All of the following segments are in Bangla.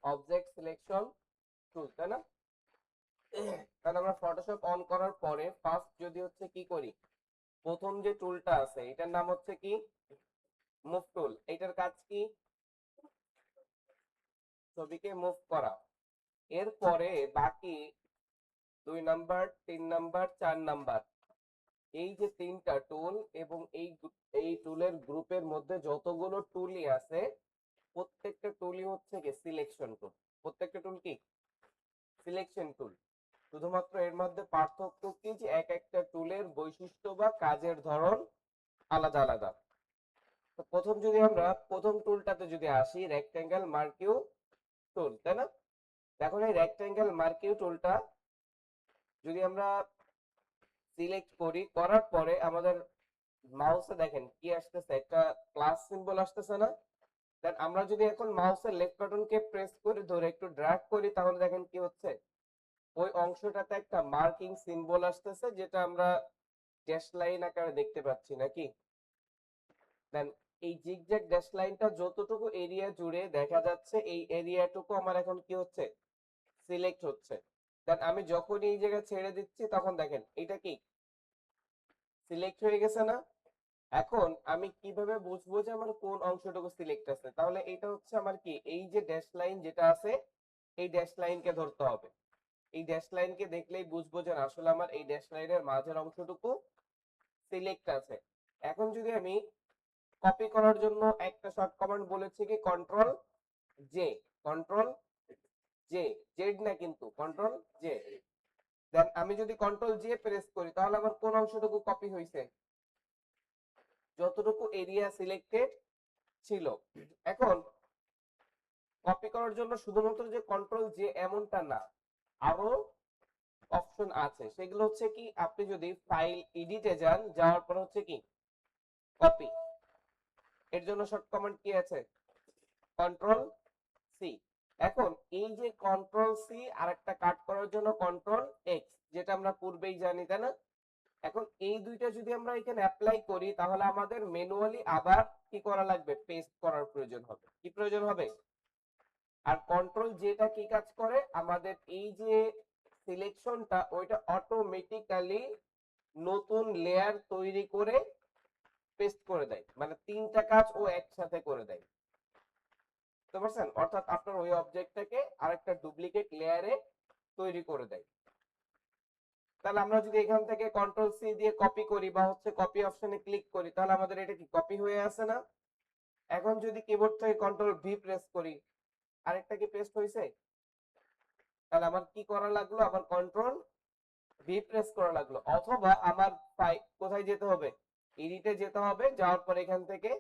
অবজেক্ট সিলেকশন টুল, তাই না? তাহলে আমরা ফটোশপ অন করার পরে ফার্স্ট যদি হচ্ছে কি করি, প্রথম যে টুলটা আছে এটার নাম হচ্ছে কি মুভ টুল। এটার কাজ কি? ছবিকে মুভ করা। এরপরে বাকি 2 নাম্বার, 3 নাম্বার, 4 নাম্বার, এই যে তিনটা টুল এবং এই টুলের গ্রুপের মধ্যে যতগুলো টুলই আছে প্রত্যেকটা টুলই হচ্ছে কি সিলেকশন টুল। প্রত্যেকটা টুল কি সিলেকশন টুল। শুধুমাত্র এর মধ্যে পার্থক্য কি যে এক একটা টুলের বৈশিষ্ট্য বা কাজের ধরন আলাদা আলাদা। তো প্রথম যদি আমরা প্রথম টুলটাতে যদি আসি, রেক্টেঙ্গেল মার্কিউ টুল, তাই না? এখন এই রেক্টেঙ্গেল মার্কিউ টুলটা যদি আমরা সিলেক্ট করি, করার পরে আমাদের মাউসে দেখেন কি আসতেছে, একটা প্লাস সিম্বল আসতেছে না? দেন আমরা যদি এখন মাউসের লেফট বাটনকে প্রেস করে ধরে একটু ড্র্যাগ করি তাহলে দেখেন কি হচ্ছে, ওই অংশটাতে একটা মার্কিং সিম্বল আসতেছে যেটা আমরা ড্যাশ লাইন আকারে দেখতে পাচ্ছি নাকি? দেন এই জিগজ্যাগ ড্যাশ লাইনটা যতটুকু এরিয়া জুড়ে দেখা যাচ্ছে এই এরিয়াটুকু আমার এখন কি হচ্ছে সিলেক্ট হচ্ছে। দেন আমি যখন এই জায়গায় ছেড়ে দিচ্ছি তখন দেখেন এটা কি সিলেক্ট হয়ে গেছে না? এখন আমি কিভাবে বুঝবো যে আমার কোন অংশটুকু সিলেক্ট আছে? তাহলে এটা হচ্ছে আমার কি এই যে ড্যাশ লাইন যেটা আছে এই ড্যাশ লাইনকে ধরতে হবে। এই ড্যাশ লাইনকে দেখলেই বুঝবো যে আসলে আমার এই ড্যাশ লাইনের মাঝের অংশটুকু সিলেক্ট আছে। এখন যদি আমি কপি করার জন্য একটা শর্ট কমান্ড বলেছি কি control J, control J, Z না কিন্তু কন্ট্রোল জে। দেন আমি যদি কন্ট্রোল জে প্রেস করি তাহলে আমার কোন অংশটুকু কপি হয়েছে? যতটুকু এরিয়া সিলেক্টেড ছিল। এখন কপি করার জন্য শুধুমাত্র যে কন্ট্রোল জে এমনটা না, আরো অপশন আছে। সেগুলো হচ্ছে কি আপনি যদি ফাইল এডিটে যান, যাওয়ার পর হচ্ছে কি কপি, এর জন্য শর্ট কমান্ড কি আছে কন্ট্রোল সি। এখন এই যে কন্ট্রোল সি আর একটা কাট করার জন্য কন্ট্রোল এক্স, যেটা আমরা পূর্বেই জানি, তাই না? এখন এই দুইটা যদি আমরা এখানে অ্যাপ্লাই করি তাহলে আমাদের ম্যানুয়ালি আবার কি করা লাগবে, পেস্ট করার প্রয়োজন হবে। কি প্রয়োজন হবে? আর কন্ট্রোল যেটা কি কাজ করে, আমাদের এই যে সিলেকশনটা ওইটা অটোমেটিক্যালি নতুন লেয়ার তৈরি করে পেস্ট করে দেয়, মানে তিনটা কাজ ও একসাথে করে দেয়। বুঝতে পারছেন? অর্থাৎ আপনার ওই অবজেক্টটাকে আরেকটা ডুপ্লিকেট লেয়ারে তৈরি করে দেয়। তাহলে আমরা যদি এখান থেকে কন্ট্রোল সি দিয়ে কপি করি বা হচ্ছে কপি অপশনে ক্লিক করি তাহলে আমাদের এটা কি কপি হয়ে আছে না? এখন যদি কিবোর্ড থেকে কন্ট্রোল ভি প্রেস করি আরেকটা কি পেস্ট হয়েছে? তাহলে আমার কি করা লাগলো, আবার কন্ট্রোল ভি প্রেস করা লাগলো, অথবা আমার কোথায় যেতে হবে, এডিটে যেতে হবে, যাওয়ার পর এখান থেকে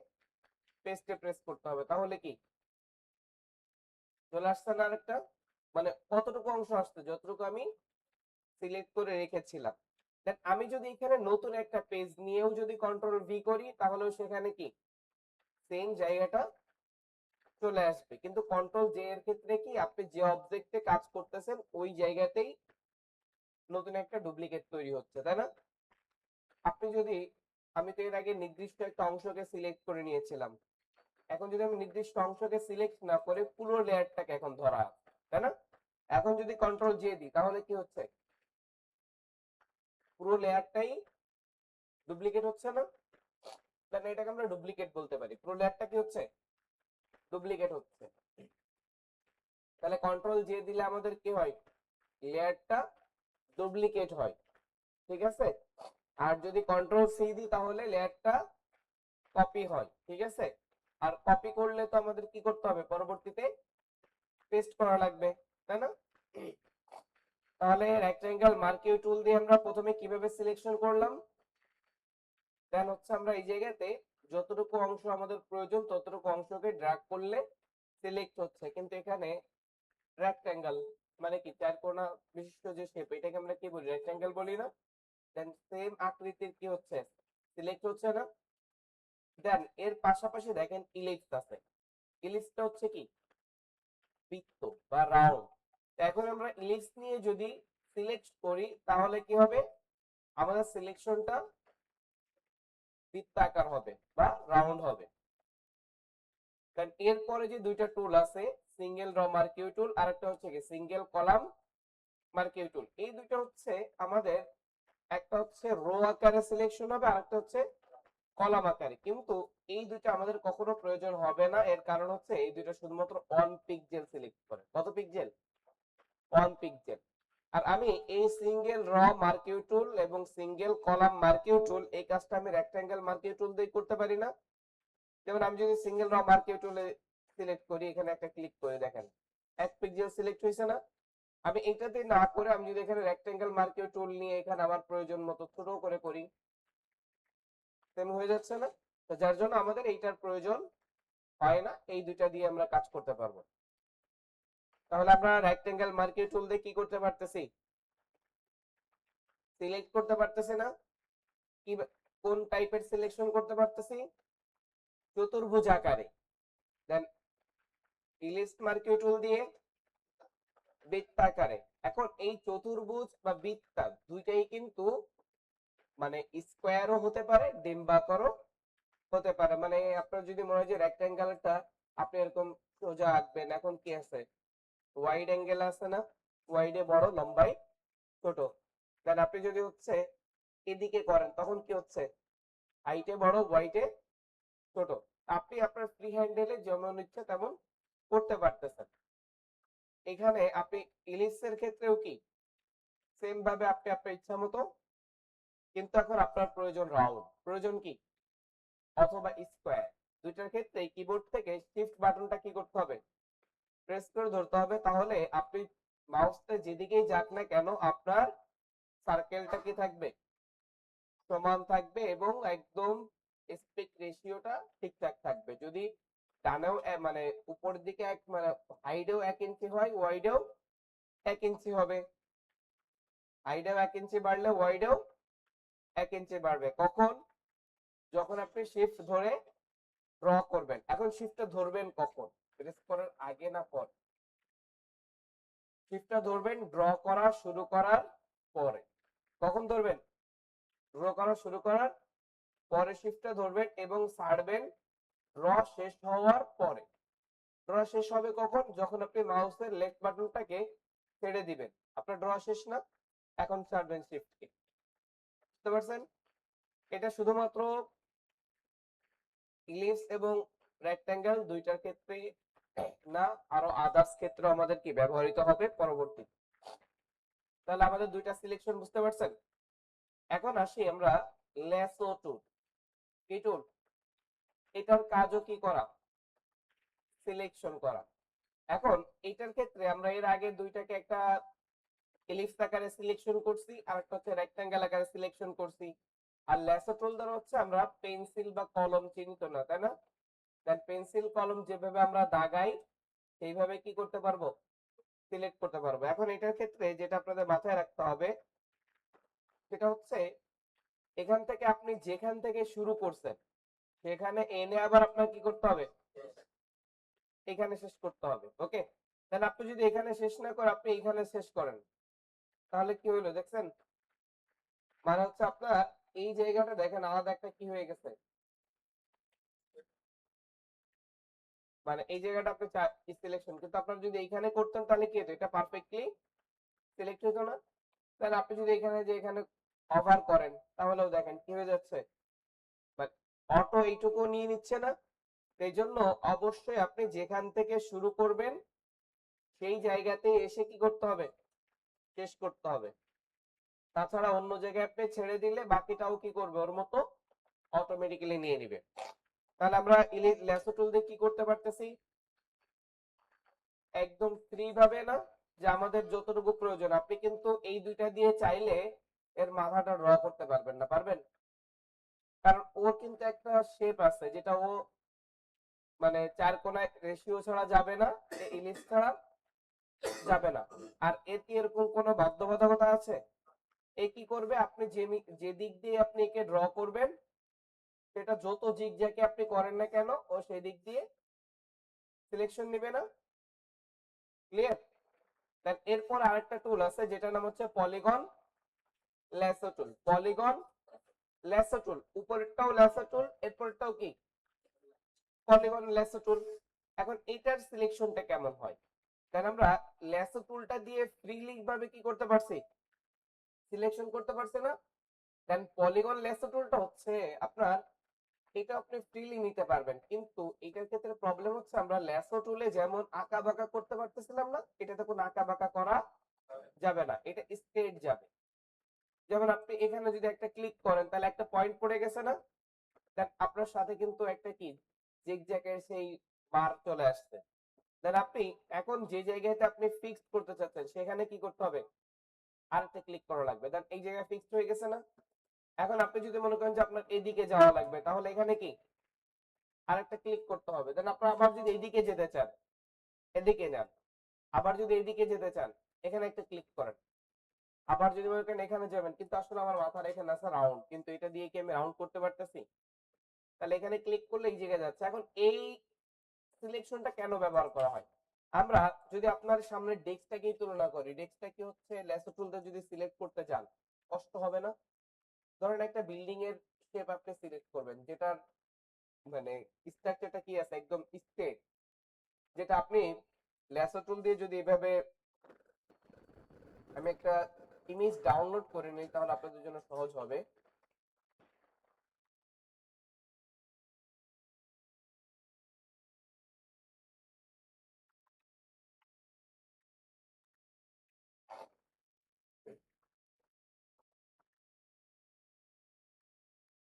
পেস্টে প্রেস করতে হবে। তাহলে কি চলে আসছে না আরেকটা? মানে কতটুকু অংশ আসছে যতটুকু আমি সিলেক্ট করে রেখেছিলাম। দেন আমি যদি এখানে নতুন একটা পেজ নিয়েও যদি কন্ট্রোল ভি করি তাহলেও সেখানে কি সেম জায়গাটা চলে আসবে। কিন্তু কন্ট্রোল জে এর ক্ষেত্রে কি আপনি যে অবজেক্টে কাজ করতেছেন ওই জায়গাতেই নতুন একটা ডুপ্লিকেট তৈরি হচ্ছে, তাই না? আপনি যদি, আমি তো এর আগে নির্দিষ্ট একটা অংশকে সিলেক্ট করে নিয়েছিলাম, এখন যদি আমি নির্দিষ্ট অংশকে সিলেক্ট না করে পুরো লেয়ারটাকে এখন ধরা, তাই না? এখন যদি কন্ট্রোল জে দিই তাহলে কি হচ্ছে, পুরো লেয়ারটাই ডুপ্লিকেট হচ্ছে না? তাহলে এটাকে আমরা ডুপ্লিকেট বলতে পারি, পুরো লেয়ারটা কি হচ্ছে ডুপ্লিকেট হচ্ছে। তাহলে কন্ট্রোল জে দিলে আমাদের কি হয়, লেয়ারটা ডুপ্লিকেট হয়, ঠিক আছে? আর যদি কন্ট্রোল সি দিই তাহলে লেয়ারটা কপি হয়, ঠিক আছে? আর কপি করলে তো আমাদের কি করতে হবে, পরবর্তীতে পেস্ট করা লাগবে, তাই না? তাহলে রেক্টেঙ্গেল মার্কিউ টুল দিয়ে আমরা প্রথমে কিভাবে সিলেকশন করলাম, দেন হচ্ছে আমরা এই জায়গাতে যতটুকু অংশ আমাদের প্রয়োজন ততটুকু অংশকে ড্র্যাগ করলে সিলেক্ট হচ্ছে। কিন্তু এখানে রেক্টেঙ্গেল মানে কি চার কোণা বিশিষ্ট যে শেপ, এটাকে আমরা কি বলি, রেক্টেঙ্গেল বলি না? দেন সেম আকৃতির কি হচ্ছে সিলেক্ট হচ্ছে না? দেন এর পাশাপাশি দেখেন ইলিপস আছে। ইলিপসটা হচ্ছে কি বৃত্ত বা রাউন্ড। এখন আমরা ইলিপস নিয়ে যদি সিলেক্ট করি তাহলে কি হবে, আমাদের সিলেকশনটা বৃত্তাকার হবে বা রাউন্ড হবে। কারণ এরপরে যে দুইটা টুল আছে সিঙ্গেল র মার্কিউ টুল, আর একটা হচ্ছে কি সিঙ্গেল কলাম মার্কিউ টুল। এই দুটো হচ্ছে আমাদের, একটা হচ্ছে রো আকারে সিলেকশন হবে, আর একটা হচ্ছে কলাম আকারে। কিন্তু এই দুটো আমাদের কখনো প্রয়োজন হবে না, এর কারণ হচ্ছে এই দুটো শুধুমাত্র 1 পিক্সেল সিলেক্ট করে। কত পিক্সেল? 1 পিক্সেল। আর আমি এই সিঙ্গেল র মার্কিউ টুল এবং সিঙ্গেল কলাম মার্কিউ টুল এই কাজটা আমি রেক্টাঙ্গেল মার্কিউ টুল দিয়ে করতে পারি না। যেমন আমি যদি সিঙ্গেল র মার্কিউ টুলে সিলেক্ট করি, এখানে একটা ক্লিক করে দেখেন 1 পিক্সেল সিলেক্ট হয়েছে না? আমি এটাতে না করে আমি যদি এখানে রেক্টাঙ্গেল মার্কিউ টুল নিয়ে এখানে আমার প্রয়োজন মতো ছোট করে করি, সেম হয়ে যাচ্ছে না? তো যার জন্য আমাদের এইটার প্রয়োজন হয় না, এই দুইটা দিয়ে আমরা কাজ করতে পারবো। তাহলে আমরা রেক্টাঙ্গেল মার্কিউ টুল দিয়ে কি করতে পারতেছি? সিলেক্ট করতে পারতেছি না? কি কোন টাইপের সিলেকশন করতে পারতেছি? চতুর্ভুজ আকারে। দেন ইলিপস মার্কিউ টুল দিয়ে বৃত্তাকারে। এখন এই চতুর্ভুজ বা বৃত্তা দুইটাই কিন্তু মানে স্কোয়ারও হতে পারে, ডিম্বাকারও হতে পারে। মানে আপনার যদি মনে হয় যে রেক্ট্যাঙ্গেলটা আপনি এরকম সোজা আঁকবেন, এখন কি আছে, ওয়াইড অ্যাঙ্গেল আছে না, ওয়াইডে বড় লম্বায় ছোট। দেন আপনি যদি হচ্ছে এদিকে করেন তখন কি হচ্ছে, হাইটে বড় ওয়াইডে ছোট। আপনি আপনার ফ্রি হ্যান্ডেলে যেমন ইচ্ছা তেমন করতে পারতেছেন। এখানে আপনি ইলিপসের ক্ষেত্রেও কি সেম ভাবে আপনি আপনার ইচ্ছা মতো, কিন্তু এখন আপনার প্রয়োজন রাউন্ড, প্রয়োজন কি অথবা স্কোয়ার। দুইটার ক্ষেত্রে কিবোর্ড থেকে শিফট বাটনটা কি করতে হবে, প্রেস করে ধরতে হবে। তাহলে আপনি মাউসটা যেদিকেই যাক না কেন আপনার সার্কেলটা কি থাকবে, সমান থাকবে এবং একদম স্পেক্ট রেশিওটা ঠিকঠাক থাকবে। যদি ডানেও মানে উপরের দিকে এক মানে হাইডেও 1 ইঞ্চি হয়, ওয়াইডেও 1 ইঞ্চি হবে। হাইডেও 1 ইঞ্চি বাড়লে ওয়াইডেও 1 ইঞ্চি বাড়বে। কখন? যখন আপনি শিফট ধরে ড্র করবেন। এখন শিফটটা ধরবেন কখন, প্রেস করার আগে না পর? শিফটটা ধরবেন ড্র করা শুরু করার পরে। কখন ধরবেন? ড্র করা শুরু করার পরে শিফটটা ধরবেন এবং ছাড়বেন ড্র শেষ হওয়ার পরে। ড্র শেষ হবে কখন? যখন আপনি মাউসের লেফট বাটনটাকে ছেড়ে দিবেন। আপনার ড্র শেষ না, এখন ছাড়বেন শিফটকে। বুঝতে পারছেন? এটা শুধুমাত্র ইলিপস এবং রেক্ট্যাঙ্গেল দুইটার ক্ষেত্রে না, আরো আদার্স ক্ষেত্রে আমাদের কি ব্যবহৃত হবে পরবর্তী। তাহলে আমাদের দুইটা সিলেকশন বুঝতে পারছেন। এখন আসি আমরা ল্যাসো টুল। কি টুল? এটার কাজও কি করা, সিলেকশন করা। এখন এটার ক্ষেত্রে আমরা এর আগে দুইটাকে একটা এলিপস আকারে সিলেকশন করছি, আর একটা হচ্ছে রেক্ট্যাঙ্গেল আকারে সিলেকশন করছি। আর ল্যাসো টুল দ্বারা হচ্ছে আমরা পেন্সিল বা কলম চিহ্নিত না, তাই না? দেন পেন্সিল কলম যেভাবে আমরা দাগাই সেইভাবে কি করতে পারবো, সিলেক্ট করতে পারবো। এখন এটার ক্ষেত্রে যেটা আপনাদের মাথায় রাখতে হবে সেটা হচ্ছে এখান থেকে আপনি যেখান থেকে শুরু করছেন সেখানে এনে আবার আপনার কি করতে হবে, এখানে শেষ করতে হবে। ওকে, তাহলে আপনি যদি এখানে শেষ না করে আপনি এখানে শেষ করেন তাহলে কি হইলো দেখছেন? মানে হচ্ছে আপনার এই জায়গাটা দেখেন আলাদা একটা কি হয়ে গেছে, মানে এই জায়গাটা আপনি সিলেকশন, কিন্তু আপনার যদি এইখানে করতেন তাহলে কি হতো, এটা পারফেক্টলি সিলেক্ট হতো না। তাহলে আপনি যদি এখানে যে এখানে ওভার করেন তাহলেও দেখেন কি হয়ে যাচ্ছে, বাট অটো এইটুকু নিয়ে নিচ্ছে না। সেই জন্য অবশ্যই আপনি যেখান থেকে শুরু করবেন সেই জায়গাতে এসে কি করতে হবে, শেষ করতে হবে। তাছাড়া অন্য জায়গায় আপনি ছেড়ে দিলে বাকিটাও কি করবে, ওর মতো অটোমেটিক্যালি নিয়ে নিবে। তাহলে আমরা ল্যাসো টুল দিয়ে কি করতে পারতেছি, একদম ফ্রি ভাবে না, যে আমাদের যতটুকু প্রয়োজন। আপনি কিন্তু এই দুইটা দিয়ে চাইলে এর মাথাটা ড্র করতে পারবেন না, পারবেন? কারণ ওর কিন্তু একটা শেপ আছে যেটা ও মানে চার কোণায় রেশিও ছাড়া যাবে না, ইলিশ ছাড়া যাবে না। আর এর কি এরকম কোনো বাধ্যবাধকতা আছে? এ কি করবে, আপনি যে দিক দিয়ে আপনি একে ড্র করবেন সেটা যত জিগজ্যাগে আপনি করেন না কেন ও সেই দিক দিয়ে সিলেকশন নেবে না। ক্লিয়ার? দেন এরপর আরেকটা টুল আছে যেটার নাম হচ্ছে polygon lasso tool. Polygon lasso tool, উপরেরটাও ল্যাসো টুল, এরপরটাও কি পলিগন ল্যাসো টুল। এখন এটার সিলেকশনটা কেমন হয়, কারণ আমরা ল্যাসো টুলটা দিয়ে ফ্রিলি ভাবে কি করতে পারছি, সিলেকশন করতে পারছি না। দেন পলিগন ল্যাসো টুলটা হচ্ছে আপনার, এটা আপনি ফ্রিলি নিতে পারবেন, কিন্তু এটার ক্ষেত্রে প্রবলেম হচ্ছে আমরা ল্যাসো টুলে যেমন আঁকা বাঁকা করতে পারতেছিলাম না, এটাতে কোনো আঁকা বাঁকা করা যাবে না, এটা স্ট্রেট যাবে। যেমন আপনি এখানে যদি একটা ক্লিক করেন তাহলে একটা পয়েন্ট পড়ে গেছে না, দেন আপনার সাথে কিন্তু একটা কি জিগজ্যাগের সেই বার চলে আসছে। দেন আপনি এখন যে জায়গাতে আপনি ফিক্সড করতে চাচ্ছেন সেখানে কি করতে হবে, আরেকটা ক্লিক করা লাগবে, দেন এই জায়গায় ফিক্সড হয়ে গেছে না। এখন আপনি যদি মনে করেন যে আপনার এদিকে যাওয়া লাগবে, তাহলে এখানে কি আরেকটা ক্লিক করতে হবে, দেন আপনার আবার যদি এইদিকে যেতে চান এদিকে যান, আবার যদি এইদিকে যেতে চান এখানে একটা ক্লিক করেন, আবার যদি মনে করেন এখানে যাবেন, কিন্তু আসলে আমার মাথার এখানে আছে রাউন্ড, কিন্তু এটা দিয়ে কি আমি রাউন্ড করতে পারতেছি, তাহলে এখানে ক্লিক করলে এই জায়গায় যাচ্ছে। এখন এই সিলেকশনটা কেন ব্যবহার করা হয়, আমরা যদি আপনার সামনে ডেস্কটাকেই তুলনা করি, ডেস্কটা কি হচ্ছে ল্যাসো টুলটা যদি সিলেক্ট করতে চান কষ্ট হবে না। ধরেন একটা বিল্ডিং এর শেপ আপনি সিলেক্ট করবেন, যেটার মানে স্ট্রাকচারটা কি আছে একদম স্ট্রেট, যেটা আপনি ল্যাসো টুল দিয়ে যদি এভাবে আমি একটা ইমেজ ডাউনলোড করে নিই তাহলে আপনাদের জন্য সহজ হবে।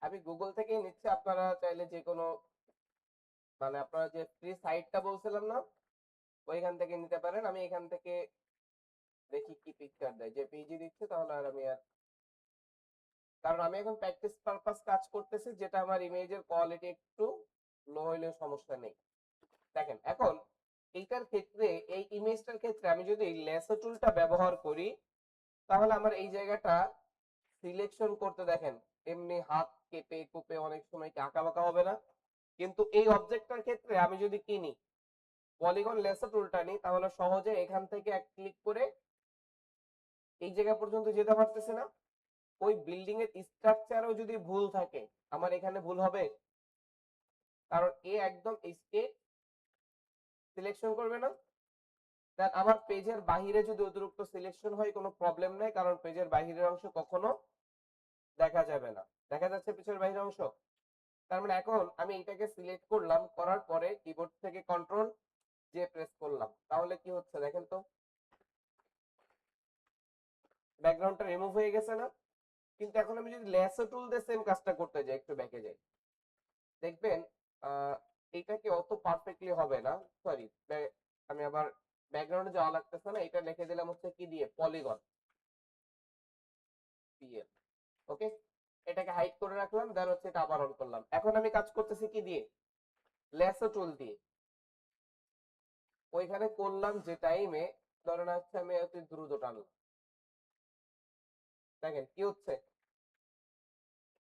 আমি গুগল থেকেই নিচ্ছি, আপনারা চাইলে যে কোনো মানে আপনারা যে ফ্রি সাইটটা বলছিলাম না ওইখান থেকে নিতে পারেন। আমি এখান থেকে দেখি কি পিকচার দেয়, যে পিজি দিচ্ছে তাহলে আর আমি আর, কারণ আমি এখন প্র্যাকটিস পারপাস কাজ করতেছি, যেটা আমার ইমেজের কোয়ালিটি একটু লো হইলেও সমস্যা নেই। দেখেন এখন এইটার ক্ষেত্রে, এই ইমেজটার ক্ষেত্রে আমি যদি ল্যাসো টুলটা ব্যবহার করি তাহলে আমার এই জায়গাটা সিলেকশন করতে দেখেন এমনি হাত কেটে কুপে অনেক সময় কি আঁকা বাঁকা হবে না। কিন্তু এই অবজেক্টটার ক্ষেত্রে আমি যদি কিনি পলিগন ল্যাসো টুলটা নিই তাহলে সহজে এখান থেকে এক ক্লিক করে এই জায়গা পর্যন্ত যেতে পারতেছে না। ওই বিল্ডিং এর স্ট্রাকচারও যদি ভুল থাকে আমার এখানে ভুল হবে, কারণ এ একদম স্ট্রেট সিলেকশন করবে না। দেন আমার পেজের বাহিরে যদি অতিরিক্ত সিলেকশন হয় কোনো প্রবলেম নাই, কারণ পেজের বাহিরের অংশ কখনো দেখা যাবে না। দেখা যাচ্ছে পিছের বাহিরের অংশ। তার মানে এখন আমি এটাকে সিলেক্ট করলাম, করার পরে কিবোর্ড থেকে কন্ট্রোল জে প্রেস করলাম, তাহলে কি হচ্ছে দেখেন তো, ব্যাকগ্রাউন্ডটা রিমুভ হয়ে গেছে না। কিন্তু এখন আমি যদি ল্যাসো টুল দিয়ে সেম কাজটা করতে যাই, একটু ব্যাকে যাই, দেখবেন এইটাকে অত পারফেক্টলি হবে না। সরি, আমি আবার ব্যাকগ্রাউন্ডে যাওয়া লাগতেছে না, এটা লিখে দিলাম হচ্ছে কি দিয়ে, পলিগন পিএল। ওকে, এটাকে হাইড করে রাখলাম, দেন হচ্ছে এটা আবার অন করলাম। এখন আমি কাজ করতেছি কি দিয়ে, ল্যাসো টুল দিয়ে। ওইখানে করলাম যে টাইমে ধরেন হচ্ছে আমি এত দ্রুত টানলাম, দেখেন কি হচ্ছে,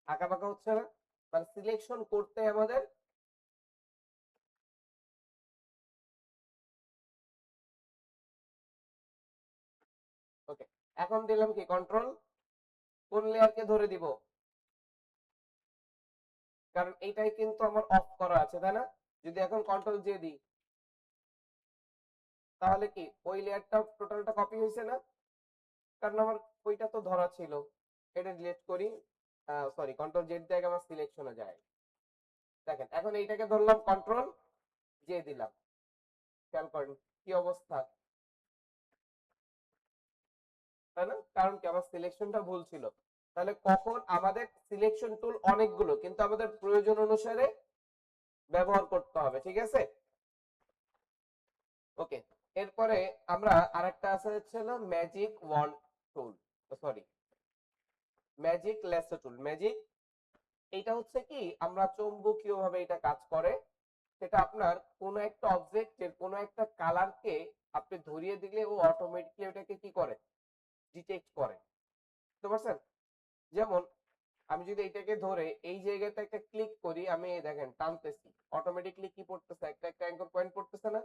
আঁকা বাঁকা হচ্ছে না। মানে সিলেকশন করতে আমাদের, ওকে, এখন দিলাম কি কন্ট্রোল, কোন লেয়ারকে ধরে দিব, কারণ এইটাই কিন্তু আমার অফ করা আছে তাই না। যদি এখন কন্ট্রোল জে দিই তাহলে কি ওই লেয়ারটা টোটালটা কপি হয়েছে না, কারণ আমার ওইটা তো ধরা ছিল। এটা ডিলিট করি, সরি কন্ট্রোল জেড দিয়ে আমার সিলেকশনে যায়। দেখেন এখন এইটাকে ধরলাম কন্ট্রোল জে দিলাম, খেয়াল করেন কি অবস্থা, তাই না, কারণ কি আমার সিলেকশনটা ভুল ছিল। তাহলে কখন আমাদের সিলেকশন টুল অনেকগুলো, কিন্তু আমাদের প্রয়োজন অনুসারে ব্যবহার করতে হবে, ঠিক আছে। ওকে, এরপরে আমরা আরেকটা আছে হচ্ছে হলো magic wand tool, sorry magic lasso tool. Magic এটা হচ্ছে কি, আমরা চৌম্বকীয় ভাবে এটা কাজ করে, সেটা আপনার কোন একটা অবজেক্টের কোন একটা কালারকে আপনি ধরিয়ে দিলে ও অটোমেটিকলি ওটাকে কি করে, ডিটেক্ট করে, বুঝতে পারছেন। যেমন আমি যদি এটাকে ধরে এই জায়গাতে একটা ক্লিক করি, আমি দেখেন টানতেছি, অটোমেটিকলি কি পড়তেছে, একটা একটা অ্যাঙ্কর পয়েন্ট পড়তেছে না।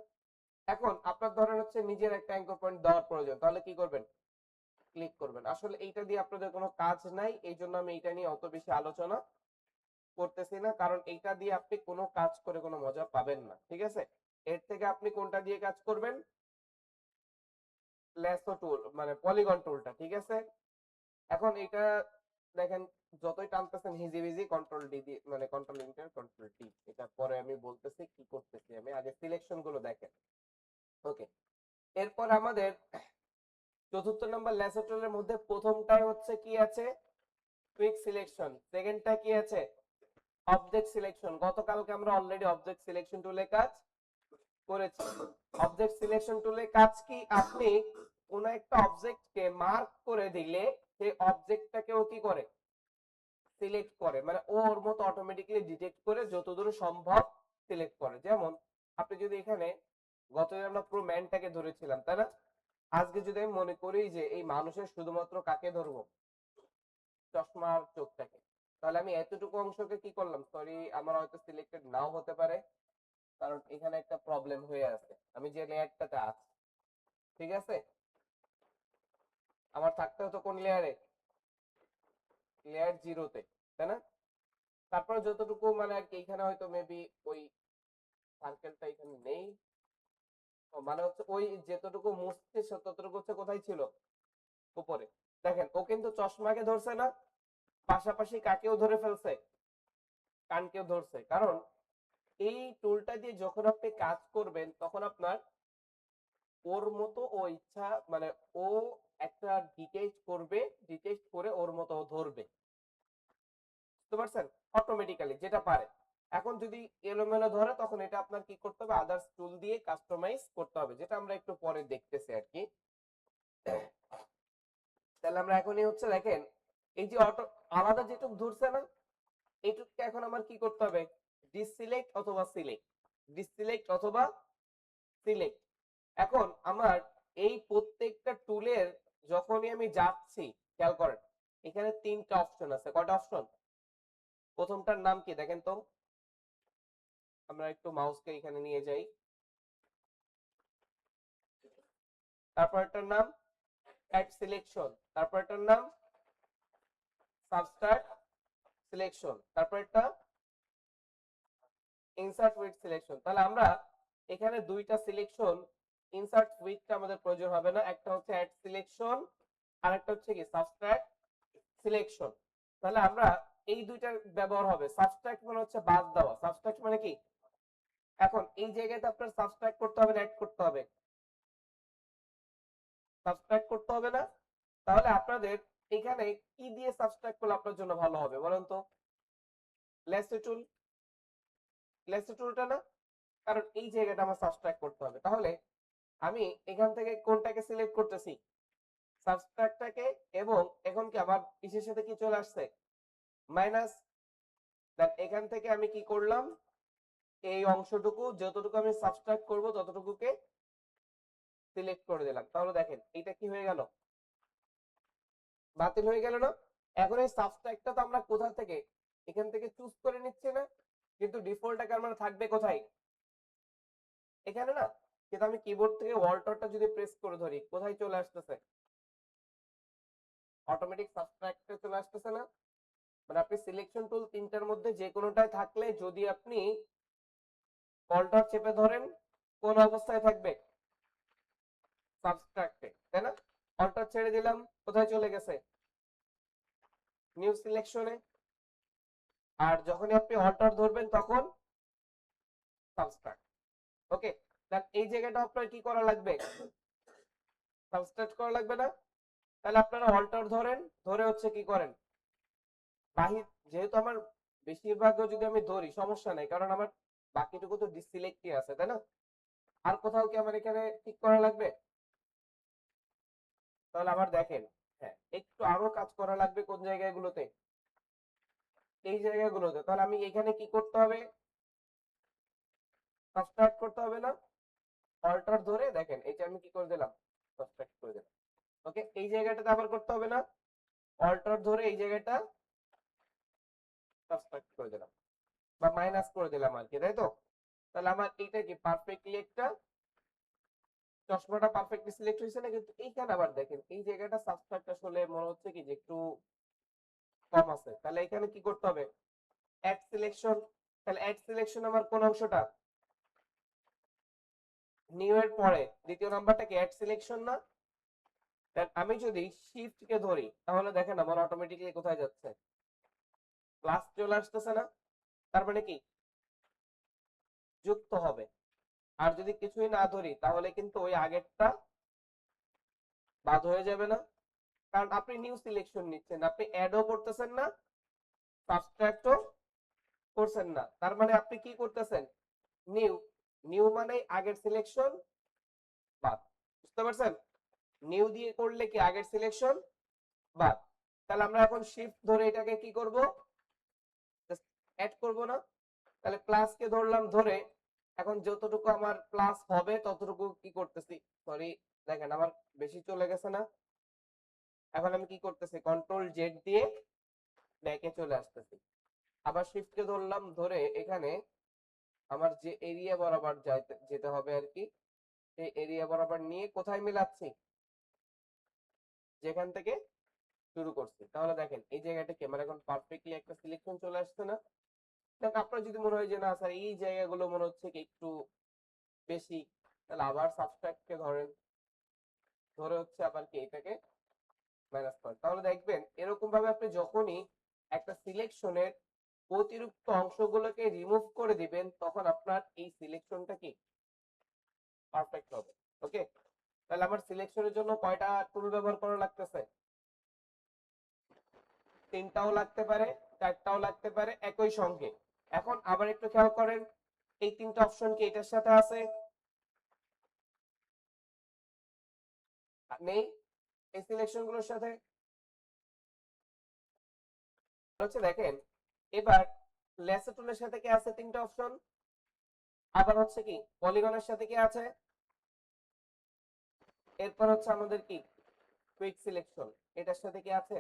এখন আপনার ধরেন হচ্ছে নিজের একটা অ্যাঙ্কর পয়েন্ট দেওয়ার প্রয়োজন, তাহলে কি করবেন, ক্লিক করবেন। আসলে এইটা দিয়ে আপনাদের কোনো কাজ নাই, এই জন্য আমি এইটা নিয়ে অত বেশি আলোচনা করতেছি না, কারণ এইটা দিয়ে আপনি কোনো কাজ করে কোনো মজা পাবেন না, ঠিক আছে। এর থেকে আপনি কোনটা দিয়ে কাজ করবেন? ল্যাসো টুল মানে পলিগন টুলটা, ঠিক আছে। এখন এটা দেখেন যতই টানতেছেন হিজিবিজি, কন্ট্রোল ডি দিয়ে মানে কন্ট্রোল ইন্টার কন্ট্রোল টি, এটা পরে আমি বলতেছি কি করতেছি। আমি আগে সিলেকশন গুলো দেখেন। ওকে, এরপর আমাদের চতুর্থ নাম্বার ল্যাসো টুলের মধ্যে প্রথমটাই হচ্ছে কি আছে? Quick selection. সেকেন্ডটা কি আছে? Object selection. গতকালকে আমরা অলরেডি অবজেক্ট সিলেকশন টুলে কাজ করেছি। অবজেক্ট সিলেকশন টুলে কাজ কি? আপনি কোন একটা অবজেক্টকে মার্ক করে দিলে সেই অবজেক্টটাকেও কি করে? সিলেক্ট করে, মানে ওর মতো অটোমেটিক্যালি ডিটেক্ট করে যতদূর সম্ভব সিলেক্ট করে। যেমন আপনি যদি এখানে গতদিন আমরা পুরো ম্যানটাকে ধরেছিলাম, তাই না? আজকে যদি আমি মনে করি যে এই মানুষের শুধুমাত্র কাকে ধরবো? চশমার চোখটাকে, তাহলে আমি এতটুকু অংশকে কি করলাম? সরি, আমার হয়তো সিলেক্টেড নাও হতে পারে, কারণ এখানে একটা প্রবলেম হয়ে আছে। আমি যে লেয়ারটাতে আছি, ঠিক আছে, আমার থাকতে হতো কোন লেয়ারে? লেয়ার জিরোতে, তাই না? তারপরে যতটুকু মানে আর কি, এখানে হয়তো মেবি ওই সার্কেলটা এখানে নেই। মানে হচ্ছে ওই যতটুকু মুছছে ততটুকু হচ্ছে কোথায় ছিল? উপরে। দেখেন ও কিন্তু চশমাকে ধরছে না, পাশাপাশি কাকেও ধরে ফেলছে, কানকেও ধরছে। কারণ এই টুলটা দিয়ে যখন আপনি কাজ করবেন তখন আপনার ওর মতো ও ইচ্ছা মানে ও একটা ডিটেক্ট করবে, ডিটেক্ট করে ওর মতো ও ধরবে, বুঝতে পারছেন? অটোমেটিক্যালি যেটা পারে। এখন যদি এলোমেলো ধরে তখন এটা আপনার কি করতে হবে? আদার্স টুল দিয়ে কাস্টমাইজ করতে হবে, যেটা আমরা একটু পরে দেখতেছি আর কি। তাহলে আমরা এখনই হচ্ছে দেখেন এই যে অটো আলাদা যেটুক ধরছে না, এইটুককে এখন আমার কি করতে হবে? ডিসিলেক্ট অথবা সিলেক্ট, ডিসিলেক্ট অথবা সিলেক্ট। এখন আমার এই প্রত্যেকটা টুলের যখনই আমি যাচ্ছি, খেয়াল করেন এখানে তিনটা অপশন আছে। কয়টা অপশন? প্রথমটার নাম কি দেখেন তো, আমরা একটু মাউসকে এখানে নিয়ে যাই। তারপরটার নাম অ্যাড সিলেকশন, তারপরটার নাম সাবস্ট্রাক্ট সিলেকশন, তারপরটা ইনসার্ট উইথ সিলেকশন। তাহলে আমরা এখানে দুইটা সিলেকশন, ইনসার্ট উইথটা আমাদের প্রয়োজন হবে না, একটা হচ্ছে অ্যাড সিলেকশন আর একটা হচ্ছে কি সাবস্ট্রাক্ট সিলেকশন। তাহলে আমরা এই দুইটার ব্যবহার হবে। সাবস্ট্রাক্ট মানে হচ্ছে বাদ দেওয়া, সাবস্ট্রাক্ট মানে কি? এখন এই জায়গাতে আপনার সাবস্ট্রাক্ট করতে হবে না অ্যাড করতে হবে? সাবস্ট্রাক্ট করতে হবে না। তাহলে আপনাদের এখানে কি দিয়ে সাবস্ট্রাক্ট করলে আপনার জন্য ভালো হবে বলেন তো? লেসো টুল, লেসো টুলটা না? কারণ এই জায়গাটা আমার সাবস্ট্রাক্ট করতে হবে। তাহলে আমি এখান থেকে কোনটাকে সিলেক্ট করতেছি? সাবস্ট্রাক্টটাকে। এবং এখন কি আমার ইসের সাথে কি চলে আসছে? মাইনাস। দেন এখান থেকে আমি কি করলাম? এই অংশটুকু যতটুকু আমি সাবস্ট্রাক্ট করব ততটুকুকে সিলেক্ট করে দিলাম। তাহলে দেখেন এটা কি হয়ে গেল? বাতিল হয়ে গেল না? এখন এই সাবস্ট্রাক্টটা তো আমরা কোথা থেকে? এখান থেকে চুজ করে নিচ্ছি না? কিন্তু ডিফল্ট আকার মানে থাকবে কোথায়? এখানে না? কিন্তু আমি কিবোর্ড থেকে অল্টারটা যদি প্রেস করে ধরি, কোথায় চলে আসতেছে? অটোমেটিক সাবস্ট্রাক্টে চলে আসতেছে না? মানে আপনি সিলেকশন টুল তিনটার মধ্যে যে কোনোটায় থাকলে যদি আপনি অল্টার চেপে ধরেন, কোন অবস্থায় থাকবে? সাবস্ট্রাক্টে, তাই না? অল্টার ছেড়ে দিলাম, কোথায় চলে গেছে? নিউ সিলেকশনে। আর যখনই আপনি অল্টার ধরবেন তখন সাবস্ট্রাক্ট। ওকে, দেন এই জায়গাটা আপনার কি করা লাগবে? সাবস্ট্রাক্ট করা লাগবে না? তাহলে আপনারা অল্টার ধরেন, ধরে হচ্ছে কি করেন? বাহির, যেহেতু আমার বেশিরভাগ যদি আমি ধরি সমস্যা নাই, কারণ আমার বাকিটুকু তো ডিসিলেক্টই আছে, তাই না? আর কোথাও কি আমার এখানে ঠিক করা লাগবে? তাহলে আবার দেখেন, হ্যাঁ একটু আরো কাজ করা লাগবে কোন জায়গাগুলোতে? এই জায়গাগুলোতে। তাহলে আমি এখানে কি করতে হবে? সাবস্ট্রাক্ট করতে হবে না? অল্টার ধরে দেখেন এই যে আমি কি করে দিলাম? সাবস্ট্রাক্ট করে দিলাম। ওকে, এই জায়গাটাতে আবার করতে হবে না? অল্টার ধরে এই জায়গাটা সাবস্ট্রাক্ট করে দিলাম বা মাইনাস করে দিলাম আর কি, তাই তো? তাহলে আমার এইটা কি পারফেক্টলি একটা চশমাটা পারফেক্টলি সিলেক্ট হয়েছে না? কিন্তু এইখানে আবার দেখেন এই জায়গাটা সাবস্ট্রাক্ট আসলে মনে হচ্ছে কি যে একটু কম আছে। তাহলে এখানে কি করতে হবে? Add selection. তাহলে অ্যাড সিলেকশন আমার কোন অংশটা? নিউ এর পরে দ্বিতীয় নাম্বারটা কি অ্যাড সিলেকশন না? আমি যদি শিফট কে ধরি তাহলে দেখেন আমার অটোমেটিক্যালি কোথায় যাচ্ছে, প্লাস চলে আসতেছে না? তার মানে কি যুক্ত হবে। আর যদি কিছুই না ধরি তাহলে কিন্তু ওই আগেরটা বাদ হয়ে যাবে না? কারণ আপনি নিউ সিলেকশন নিচ্ছেন, আপনি অ্যাডও করতেছেন না, সাবট্রাক্টও করছেন না। তার মানে আপনি কি করতেছেন? নিউ। নিউ মানে আগের সিলেকশন বাদ। বুঝতে পারছেন? নিউ দিয়ে করলে কি আগের সিলেকশন বাদ। তাহলে আমরা এখন শিফট ধরে এটাকে কি করব? অ্যাড করব না? তাহলে প্লাস কে ধরলাম, ধরে এখন যতটুকু আমার প্লাস হবে ততটুকু কি করতেছি, সরি দেখেন আমার বেশি চলে গেছে না? এখন আমি কি করতেছি, কন্ট্রোল জেড দিয়ে ব্যাকে চলে আসতেছি। আবার শিফট কে ধরলাম, ধরে এখানে আমার যে এরিয়া বরাবর যেতে হবে আর কি, সেই এরিয়া বরাবর নিয়ে কোথায় মিলাচ্ছি, যেখান থেকে শুরু করছি। তাহলে দেখেন এই জায়গাটা কি আমার এখন পারফেক্টলি একটা সিলেকশন চলে আসছে না? দেখ আপনার যদি মনে হয় যে না স্যার এই জায়গাগুলো মনে হচ্ছে কি একটু বেশি, তাহলে আবার সাবট্রাক্ট কে ধরেন, ধরে হচ্ছে আবার কি এটাকে মাইনাস করেন। তাহলে দেখবেন এরকম ভাবে আপনি যখনই একটা সিলেকশনের অতিরিক্ত অংশগুলোকে রিমুভ করে দিবেন তখন আপনার এই সিলেকশনটা কি পারফেক্ট হবে। ওকে, তাহলে আমার সিলেকশনের জন্য কয়টা টুল ব্যবহার করা লাগতেছে? তিনটাও লাগতে পারে, চারটাও লাগতে পারে একই সঙ্গে। এখন আবার একটু খেয়াল করেন, এই তিনটা অপশন কি এটার সাথে আছে? নেই। এই সিলেকশন গুলোর সাথে হচ্ছে দেখেন, এবার লেসো টুলের সাথে কি আছে? তিনটা অপশন। আবার হচ্ছে কি পলিগনের সাথে কি আছে? এরপর হচ্ছে আমাদের কি কুইক সিলেকশন, এটার সাথে কি আছে?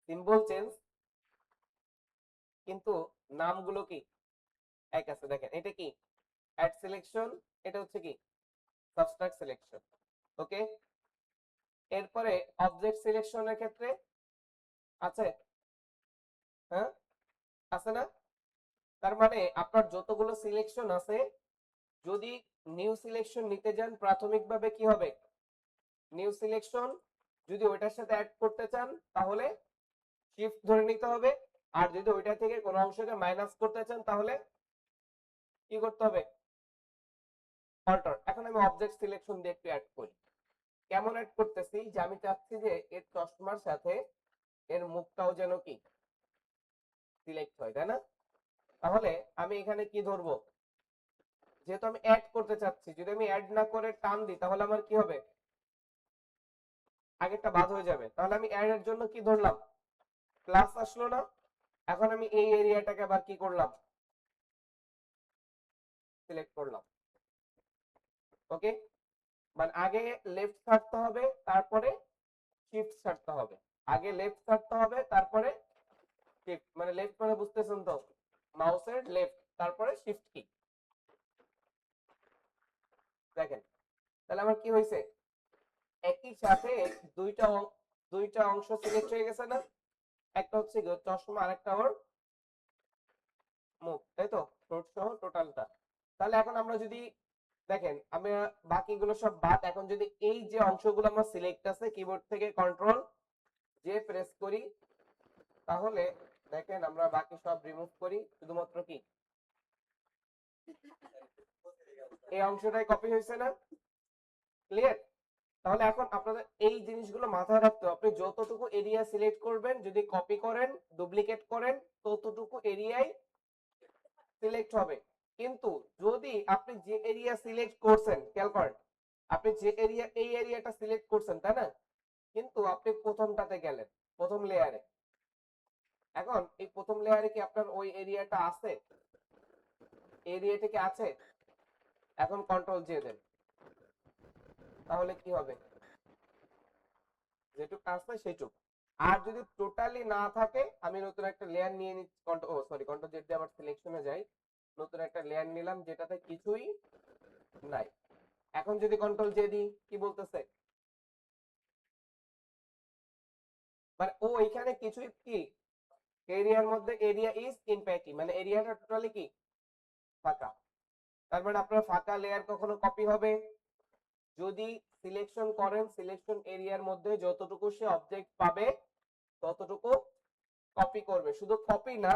সিম্বল চেঞ্জ, কিন্তু নামগুলো কি এক আছে। দেখেন এটা কি অ্যাড সিলেকশন, এটা হচ্ছে কি সাবট্রাক্ট সিলেকশন। ওকে, এরপরে অবজেক্ট সিলেকশনের ক্ষেত্রে আছে, হ্যাঁ আছে না? তার মানে আপনার যতগুলো সিলেকশন আছে, যদি নিউ সিলেকশন নিতে যান প্রাথমিকভাবে কি হবে? New selection. যদি ওইটার সাথে অ্যাড করতে চান তাহলে শিফট ধরে নিতে হবে। আর যদি ওইটা থেকে কোনো অংশকে মাইনাস করতে চান তাহলে কি করতে হবে? অল্টার। এখন আমি অবজেক্ট সিলেকশন দিয়ে একটু অ্যাড করি। কেমন অ্যাড করতেছি, যে আমি চাচ্ছি যে এর চশমার সাথে এর মুখটাও যেন কি সিলেক্ট হয়, তাই না? তাহলে আমি এখানে কি ধরবো, যেহেতু আমি অ্যাড করতে চাচ্ছি, যদি আমি অ্যাড না করে টান দিই তাহলে আমার কি হবে? আগেরটা বাদ হয়ে যাবে। তাহলে আমি অ্যাড এর জন্য কি ধরলাম? প্লাস আসলো না? এখন আমি এই এরিয়াটাকে আবার কি করলাম? সিলেক্ট করলাম। ওকে, মানে আগে লেফট ছাড়তে হবে তারপরে শিফট ছাড়তে হবে। আগে লেফট ছাড়তে হবে তারপরে শিফট, মানে লেফট মানে বুঝতেছেন তো, মাউসের লেফট তারপরে শিফট কি। দেখেন তাহলে আমার কি হয়েছে, একই সাথে দুইটা দুইটা অংশ সিলেক্ট হয়ে গেছে না? একটা হচ্ছে চশমা, আরেকটা ওর মুখ, তাই তো, ঠোঁট সহ টোটালটা। তাহলে এখন আমরা যদি দেখেন আমরা বাকিগুলো সব বাদ, এখন যদি এই যে অংশগুলো আমার সিলেক্ট আছে কিবোর্ড থেকে কন্ট্রোল যে প্রেস করি তাহলে দেখেন আমরা বাকি সব রিমুভ করি, শুধুমাত্র কি এই অংশটাই কপি হয়েছে না? ক্লিয়ার? তাহলে এখন আপনাদের এই জিনিসগুলো মাথায় রাখতে হবে, আপনি যতটুকু এরিয়া সিলেক্ট করবেন যদি কপি করেন ডুপ্লিকেট করেন ততটুকু এরিয়াই সিলেক্ট হবে। কিন্তু যদি আপনি যে এরিয়া সিলেক্ট করছেন, খেয়াল করেন, আপনি যে এরিয়া এই এরিয়াটা সিলেক্ট করছেন তাই না, কিন্তু আপনি প্রথমটাতে গেলেন, প্রথম লেয়ারে। এখন এই প্রথম লেয়ারে কি আপনার ওই এরিয়াটা আছে? এরিয়াটা কি আছে? এখন কন্ট্রোল জে দেন, তাহলে কি হবে? যেটুক আছে সেটুক। আর যদি টোটালি না থাকে আমি নতুন একটা লেয়ার নিয়ে নিচ্ছি, কন্ট্রোল জেড দিয়ে আবার সিলেকশনে যাই, নতুন একটা লেয়ার নিলাম যেটাতে কিছুই নাই। এখন যদি কন্ট্রোল জে দিই কি বলতেছে, মানে ও এখানে কিছুই কি এরিয়ার মধ্যে এরিয়া ইজ ইনপ্যাক্টি, মানে এরিয়াটা টোটালি কি ফাঁকা। তার মানে আপনার ফাঁকা লেয়ার কখনো কপি হবে যদি সিলেকশন করেন সিলেকশন এরিয়ার মধ্যে যতটুকু সে অবজেক্ট পাবে ততটুকু কপি করবে। শুধু কপি না,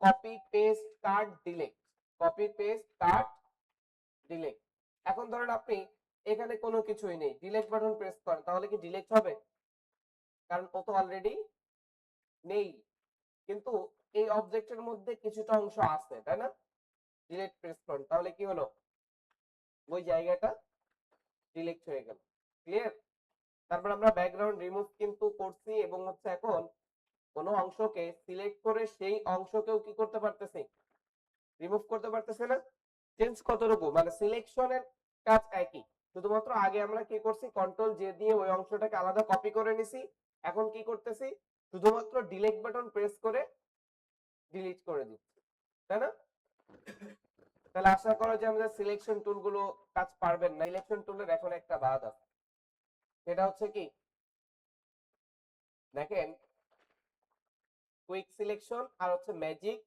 কপি পেস্ট কাট ডিলিট, কপি পেস্ট কাট ডিলিট। এখন ধরেন আপনি এখানে কোনো কিছুই নেই, ডিলিট বাটন প্রেস করেন, তাহলে কি ডিলিট হবে? কারণ ও তো অলরেডি নেই, কিন্তু এই অবজেক্টের মধ্যে কিছুটা অংশ আছে, তাই না? ডিলিট প্রেস করেন, তাহলে কি হলো? ওই জায়গাটা ডিলিট হয়ে গেল। ক্লিয়ার? তারপর আমরা ব্যাকগ্রাউন্ড রিমুভ কিন্তু করছি এবং হচ্ছে এখন কোনো অংশকে সিলেক্ট করে সেই অংশকেও কি করতে পারতেছি? রিমুভ করতে পারতেছে না? চেঞ্জ কতটুকু, মানে সিলেকশনের কাজ একই, শুধুমাত্র আগে আমরা কি করছি, কন্ট্রোল জে দিয়ে ওই অংশটাকে আলাদা কপি করে নিছি, এখন কি করতেছি, শুধুমাত্র ডিলিট বাটন প্রেস করে ডিলিট করে দিচ্ছি, তাই না? তাহলে আশা করা যায় আমাদের সিলেকশন টুল গুলো কাজ পারবেন না। সিলেকশন টুলের এখন একটা বাদ আছে, সেটা হচ্ছে কি, দেখেন কুইক সিলেকশন আর হচ্ছে ম্যাজিক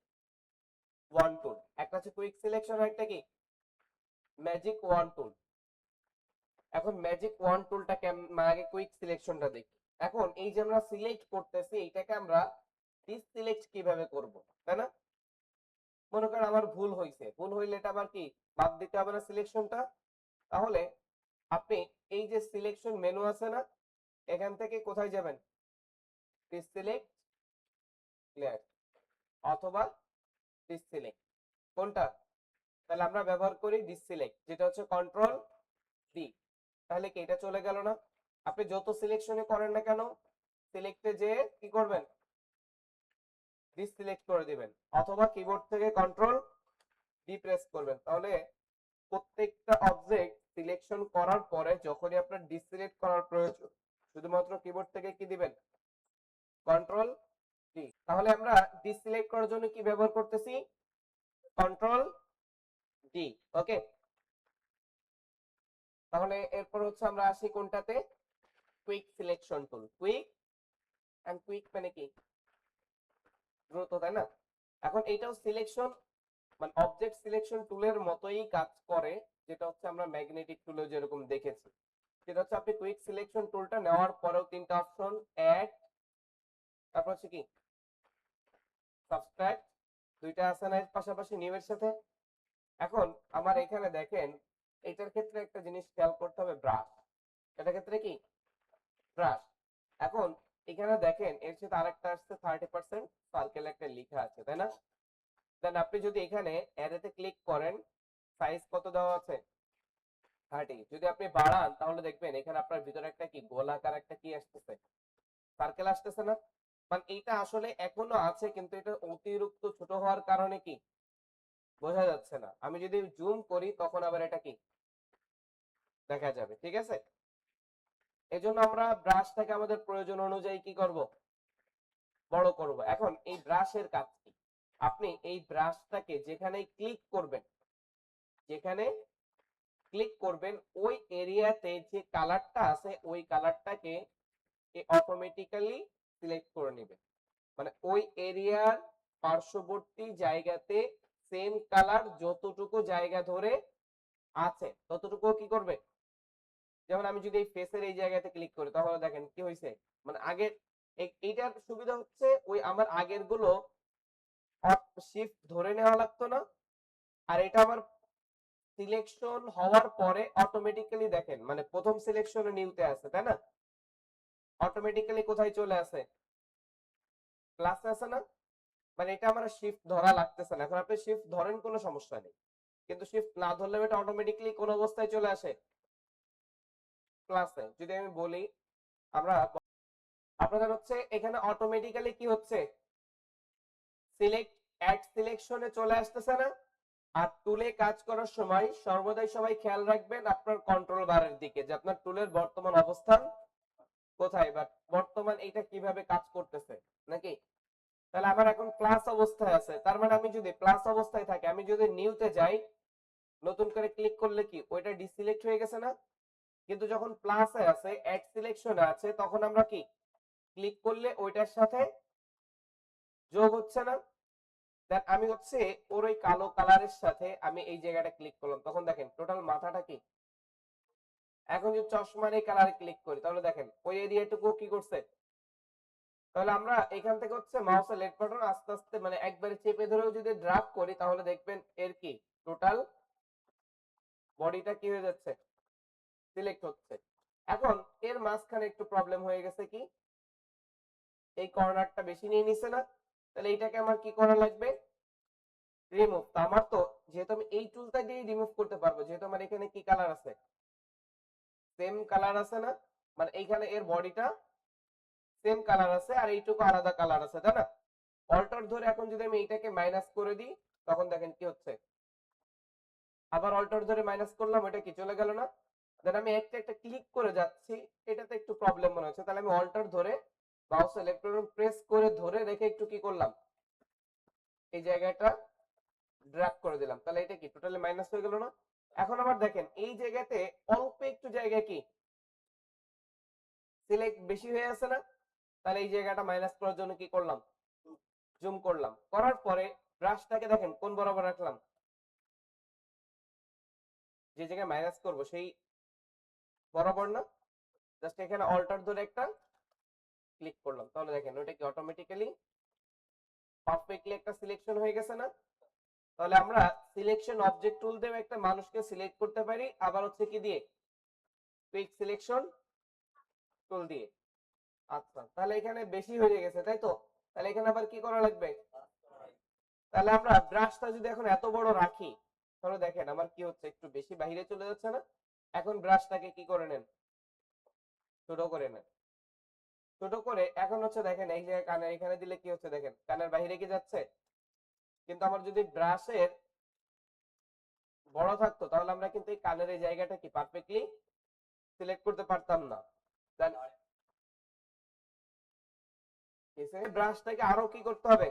ওয়ান টুল। একটা হচ্ছে কুইক সিলেকশন আর একটা কি ম্যাজিক ওয়ান টুল। এখন ম্যাজিক ওয়ান টুলটা আগে কুইক সিলেকশনটা দেখি। এখন এই যে আমরা সিলেক্ট করতেছি এইটাকে আমরা ডিসিলেক্ট কিভাবে করব, তাই না? মনে করেন আমার ভুল হইছে, ভুল হইলে এটা আবার কি বাদ দিতে হবে না সিলেকশনটা? তাহলে আপনি এই যে সিলেকশন মেনু আছে না, এখান থেকে কোথায় যাবেন, ডিসিলেক্ট ক্লিয়ার অথবা ডিসিলেক্ট, কোনটা? তাহলে আমরা ব্যবহার করি ডিসিলেক্ট, যেটা হচ্ছে কন্ট্রোল ডি। তাহলে কি এটা চলে গেল না? আপনি যত সিলেকশনে করেন না কেন, সিলেক্টে যে কি করবেন, ডিসিলেক্ট করে দিবেন, অথবা কিবোর্ড থেকে কন্ট্রোল ডি প্রেস করবেন। তাহলে প্রত্যেকটা অবজেক্ট সিলেকশন করার পরে যখনই আপনার ডিসিলেক্ট করার প্রয়োজন, শুধুমাত্র কিবোর্ড থেকে কি দিবেন, কন্ট্রোল ডি। তাহলে আমরা ডিসিলেক্ট করার জন্য কি ব্যবহার করতেছি, কন্ট্রোল ডি। ওকে, তাহলে এরপর হচ্ছে আমরা আসি কোনটাতে, quick selection tool. Quick and quick মানে কি, দ্রুত, তাই না? এখন এইটাও সিলেকশন মানে অবজেক্ট সিলেকশন টুলের মতোই কাজ করে, যেটা হচ্ছে আমরা ম্যাগনেটিক টুলে যেরকম দেখেছি। সেটা হচ্ছে আপনি কুইক সিলেকশন টুলটা নেওয়ার পরেও তিনটা অপশন, অ্যাড, তারপর হচ্ছে কি সাবট্রাক্ট, দুইটা আছে না পাশাপাশি নিউ এর সাথে। এখন আমার এখানে দেখেন এটার ক্ষেত্রে একটা জিনিস খেয়াল করতে হবে, ব্রাশ। এটার ক্ষেত্রে কি ব্রাশ। এখন এখানে দেখেন এর সাথে আরেকটা আসছে 30% সার্কেল একটা লেখা আছে, তাই না? দেন আপনি যদি এখানে অ্যারেতে ক্লিক করেন, সাইজ কত দেওয়া আছে 30, যদি আপনি বাড়ান তাহলে দেখবেন এখানে আপনার ভিতরে একটা কি গোলাকার একটা কি আসতেছে, সার্কেল আসতেছে না? মানে এইটা আসলে এখনো আছে, কিন্তু এটা অতিরিক্ত ছোট হওয়ার কারণে কি বোঝা যাচ্ছে না। আমি যদি জুম করি তখন আবার এটা কি দেখা যাবে, ঠিক আছে? এজন্য আমরা ব্রাশটাকে আমাদের প্রয়োজন অনুযায়ী কি করব, বড় করব। এখন এই ব্রাশের কাজ কি, আপনি এই ব্রাশটাকে যেখানেই ক্লিক করবেন, যেখানে ক্লিক করবেন ওই এরিয়াতে যে কালারটা আছে ওই কালারটাকে অটোমেটিক্যালি সিলেক্ট করে নেবে। মানে ওই এরিয়ার পার্শ্ববর্তী জায়গাতে সেম কালার যতটুকু জায়গা ধরে আছে ততটুকু কি করবে। যেমন আমি যদি এই ফেসের এই জায়গাতে ক্লিক করি তাহলে দেখেন কি হয়েছে, মানে আগের এইটার সুবিধা হচ্ছে ওই আমার আগের গুলো শিফট ধরে নেওয়া লাগতো না, আর এটা আমার সিলেকশন হওয়ার পরে অটোমেটিক্যালি দেখেন, মানে প্রথম সিলেকশনে নিউতে আছে, তাই না? অটোমেটিক্যালি কোথায় চলে আসে, প্লাসে আছে না? মানে এটা আমার শিফট ধরা লাগতেছে না। এখন আপনি শিফট ধরেন কোনো সমস্যা নেই, কিন্তু শিফট না ধরলে এটা অটোমেটিক্যালি কোন অবস্থায় চলে আসে, ক্লাসে। যদি আমি বলি আমরা আপনাদের হচ্ছে এখানে অটোমেটিক্যালি কি হচ্ছে, সিলেক্ট অ্যাড সিলেকশনে চলে আসতেছে না? আর টুলে কাজ করার সময় সর্বদাই সবাই খেয়াল রাখবেন আপনার কন্ট্রোল বারের দিকে, যে আপনার টুলের বর্তমান অবস্থান কোথায় বা বর্তমান এটা কিভাবে কাজ করতেছে নাকি। তাহলে আমার এখন প্লাস অবস্থায় আছে, তার মানে আমি যদি প্লাস অবস্থায় থাকি, আমি যদি নিউতে যাই নতুন করে ক্লিক করলে কি ওইটা ডিসিলেক্ট হয়ে গেছে না? কিন্তু যখন প্লাসে আছে অ্যাড সিলেকশনে আছে তখন আমরা কি ক্লিক করলে ওইটার সাথে যোগ হচ্ছে না? দেন আমি হচ্ছে ওর ওই কালো কালারের সাথে আমি এই জায়গাটা ক্লিক করলাম, তখন দেখেন টোটাল মাথাটা কি। এখন যদি চশমার এই কালারে ক্লিক করি তাহলে দেখেন ওই এরিয়াটুকু কি করছে। তাহলে আমরা এখান থেকে হচ্ছে মাউসের লেফট বাটন আস্তে আস্তে মানে একবারে চেপে ধরেও যদি ড্রাগ করি তাহলে দেখবেন এর কি টোটাল বডিটা কি হয়ে যাচ্ছে, সিলেক্ট হচ্ছে। এখন এর মাঝখানে একটু প্রবলেম হয়ে গেছে কি, এই কর্নারটা বেশি নিয়ে নিছে না, তাহলে এইটাকে আমার কি করা লাগবে, রিমুভ। তো আমার তো যেহেতু আমি এই টুলটা দিয়ে রিমুভ করতে পারবো, যেহেতু আমার এখানে কি কালার আছে, সেম কালার আছে না, মানে এইখানে এর বডিটা সেম কালার আছে আর এইটুকু আলাদা কালার আছে, তাই না। অল্টার ধরে এখন যদি আমি এইটাকে মাইনাস করে দিই তখন দেখেন কি হচ্ছে, আবার অল্টার ধরে মাইনাস করলাম, ওটা কি চলে গেল না। দেন আমি একটা একটা ক্লিক করে যাচ্ছি, এটাতে একটু প্রবলেম মনে হচ্ছে, তাহলে আমি অল্টার ধরে মাউসের লেফট বাটন প্রেস করে ধরে রেখে একটু কি করলাম, এই জায়গাটা ড্র্যাগ করে দিলাম, তাহলে এটা কি টোটালি মাইনাস হয়ে গেল না। এখন আবার দেখেন এই জায়গাতে অল্প একটু জায়গা কি সিলেক্ট বেশি হয়ে আছে না, তাহলে এই জায়গাটা মাইনাস করার জন্য কি করলাম, জুম করলাম, করার পরে ব্রাশটাকে দেখেন কোন বরাবর রাখলাম, যে জায়গায় মাইনাস করব সেই বরাবর না, জাস্ট এখানে অল্টার ধরে একটা ক্লিক করলাম, তাহলে দেখেন ওটা কি অটোমেটিক্যালি পারফেক্টলি একটা সিলেকশন হয়ে গেছে না। তাহলে আমরা সিলেকশন অবজেক্ট টুল দিয়ে একটা মানুষকে সিলেক্ট করতে পারি, আবার হচ্ছে কি দিয়ে, কুইক সিলেকশন টুল দিয়ে। আচ্ছা, তাহলে এখানে বেশি হয়ে গেছে তাই তো, তাহলে এখানে আবার কি করা লাগবে, তাহলে আমরা ব্রাশটা যদি এখন এত বড় রাখি তাহলে দেখেন আমার কি হচ্ছে, একটু বেশি বাইরে চলে যাচ্ছে না। এখন ব্রাশটাকে কি করে নেন, ছোট করে নেন, ছোট করে এখন হচ্ছে দেখেন এই যে কানে এখানে দিলে কি হচ্ছে, দেখেন কানের বাইরে কি যাচ্ছে। কিন্তু আমার যদি ব্রাশের বড় থাকতো তাহলে আমরা কিন্তু এই কানের এই জায়গাটা কি পারফেক্টলি সিলেক্ট করতে পারতাম না। ব্রাশটাকে আরো কি করতে হবে,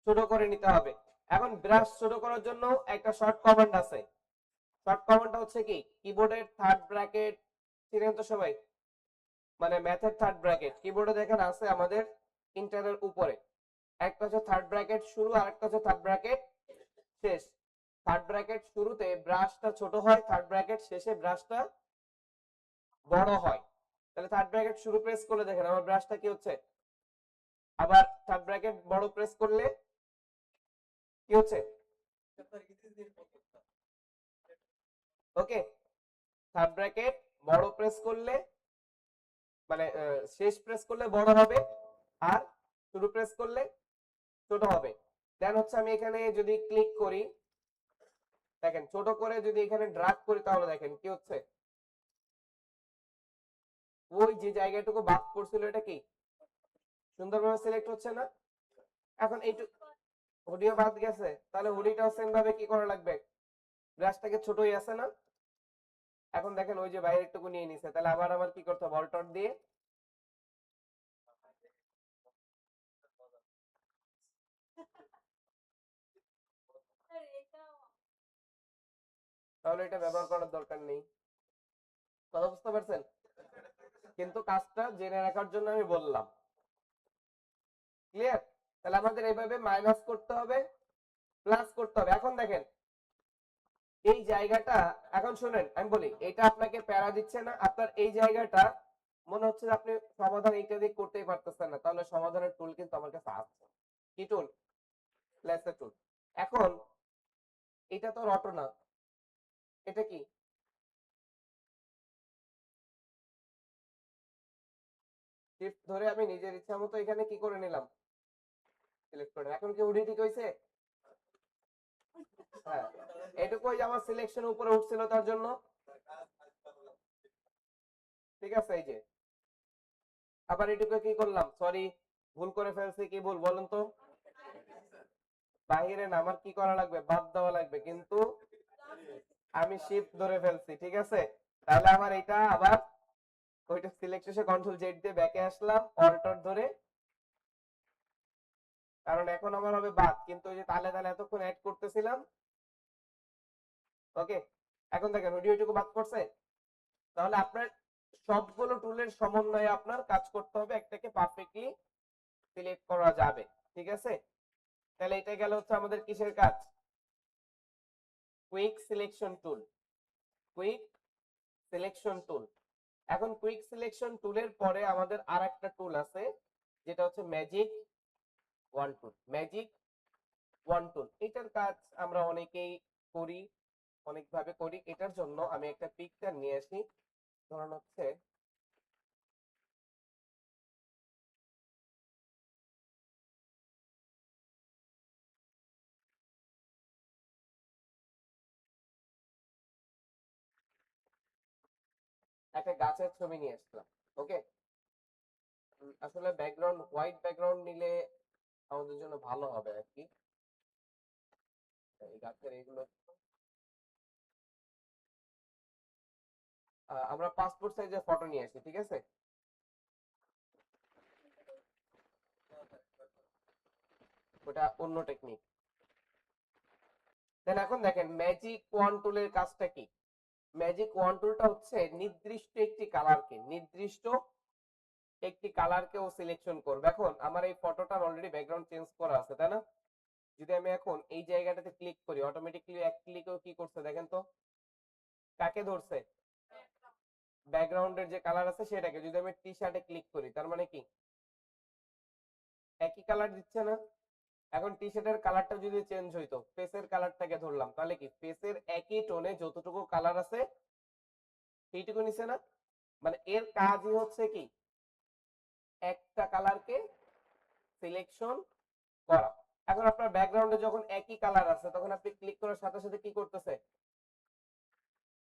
ছোট করে নিতে হবে। এখন ব্রাশ ছোট করার জন্য একটা শর্ট কমান্ড আছে, শর্ট কমান্ডটা হচ্ছে কি, কিবোর্ডের থার্ড ব্র্যাকেট চিনেন তো সবাই, মানে ম্যাথের থার্ড ব্র্যাকেট কিবোর্ডে দেখেন আছে আমাদের ইন্টারের উপরে, একটা হচ্ছে থার্ড ব্র্যাকেট শুরু আর একটা হচ্ছে থার্ড ব্র্যাকেট শেষ। থার্ড ব্র্যাকেট শুরুতে ব্রাশটা ছোট হয়, থার্ড ব্র্যাকেট শেষে ব্রাশটা বড় হয়। তাহলে থার্ড ব্র্যাকেট শুরু প্রেস করলে দেখেন আমার ব্রাশটা কি হচ্ছে, আবার থার্ড ব্র্যাকেট বড় প্রেস করলে কি হচ্ছে, ওকে। থার্ড ব্র্যাকেট বড় প্রেস করলে মানে শেষ প্রেস করলে বড় হবে আর শুরু প্রেস করলে ছোট হবে। দেন হচ্ছে আমি এখানে যদি ক্লিক করি দেখেন ছোট করে যদি এখানে ড্রাগ করি তাহলে দেখেন কি হচ্ছে, ওই যে জায়গাটুকু বাদ পড়ছিল এটা কি সুন্দরভাবে সিলেক্ট হচ্ছে না। এখন এইটু হুডিও বাদ গেছে, তাহলে হুডিটাও সেম ভাবে কি করা লাগবে, ব্রাশটাকে ছোটই আছে না। এখন দেখেন ওই যে বাইরের টুকু নিয়ে নিছে, তাহলে আবার আমার কি করতে হবে, অল্টার দিয়ে তাহলে এটা ব্যবহার করার দরকার নেই। কথা বুঝতে পারছেন, কিন্তু কাজটা জেনে রাখার জন্য আমি বললাম, ক্লিয়ার। তাহলে আমাদের এইভাবে মাইনাস করতে হবে, প্লাস করতে হবে। এখন দেখেন এই জায়গাটা, এখন শুনেন আমি বলি, এটা আপনাকে প্যারা দিচ্ছে না, আপনার এই জায়গাটা মনে হচ্ছে যে আপনি সমাধান এইটা দিয়ে করতেই পারতেছেন না, তাহলে সমাধানের টুল কিন্তু আমার কাছে আছে। কি টুল, লেসের টুল। এখন এটা তো অটো না, এটা কি, শিফট ধরে আমি নিজের ইচ্ছা মতো এখানে কি করে নিলাম, সিলেক্ট করে। এখন কি উঠে ঠিক হয়েছে, হ্যাঁ এটুকু ওই যে আমার সিলেকশন উপরে উঠছিল তার জন্য, ঠিক আছে। এই যে আবার এটুকু কি করলাম, সরি ভুল করে ফেলছি, কি ভুল বলেন তো, বাহিরে না, আমার কি করা লাগবে, বাদ দেওয়া লাগবে, কিন্তু আমি শিফট ধরে ফেলছি, ঠিক আছে। তাহলে আমার এটা আবার ওইটা সিলেক্ট এসে কন্ট্রোল জেড দিয়ে ব্যাকে আসলাম, অল্টার ধরে, কারণ এখন আমার হবে বাদ, কিন্তু ওই যে তালে তালে এতক্ষণ অ্যাড করতেছিলাম, ওকে। এখন দেখেন ভিডিওটুকু বাদ করছে, তাহলে আপনার সবগুলো টুলের সমন্বয়ে আপনার কাজ করতে হবে, একটাকে পারফেক্টলি সিলেক্ট করা যাবে, ঠিক আছে। তাহলে এটা গেল হচ্ছে আমাদের কিসের কাজ? Quick selection tool. Quick selection টুল। এখন কুইক সিলেকশন টুলের পরে আমাদের আর একটা টুল আছে, যেটা হচ্ছে ম্যাজিক ওয়ান টুল। ম্যাজিক ওয়ান টুল, এটার কাজ আমরা অনেকেই করি, অনেকভাবে করি। এটার জন্য আমি একটা পিকচার নিয়ে আসি। ধরুন হচ্ছে একটা গাছের ছবি নিয়ে আসলাম। ওকে, আসলে ব্যাকগ্রাউন্ড হোয়াইট ব্যাকগ্রাউন্ড নিলে আমাদের জন্য ভালো হবে আর কি। এই গাছের এইগুলো আমরা পাসপোর্ট সাইজের ফটো নিয়ে আসি, ঠিক আছে? ওটা অন্য টেকনিক। দেন এখন দেখেন ম্যাজিক ওয়ান টুলের কাজটা কি। ম্যাজিক ওয়ান টুলটা হচ্ছে নির্দিষ্ট একটি কালারকে ও সিলেকশন করবে। এখন আমার এই ফটোটার অলরেডি ব্যাকগ্রাউন্ড চেঞ্জ করা আছে, তাই না? যদি আমি এখন এই জায়গাটাতে ক্লিক করি, অটোমেটিক্যালি এক ক্লিকেও কি করছে দেখেন তো, কাকে ধরছে? ব্যাকগ্রাউন্ডের যে কালার আছে সেটাকে। যদি আমি টি শার্টে ক্লিক করি, তার মানে কি একই কালার দিচ্ছে না? এখন টি শার্টের কালারটা যদি চেঞ্জ হইতো, ফেসের কালারটাকে ধরলাম, তাহলে কি ফেসের একই টোনে যতটুকু কালার আছে সেইটুকু নিছে না? মানে এর কাজই হচ্ছে কি একটা কালারকে সিলেকশন করা। এখন আপনার ব্যাকগ্রাউন্ডে যখন একই কালার আছে, তখন আপনি ক্লিক করার সাথে সাথে কি করতেছে?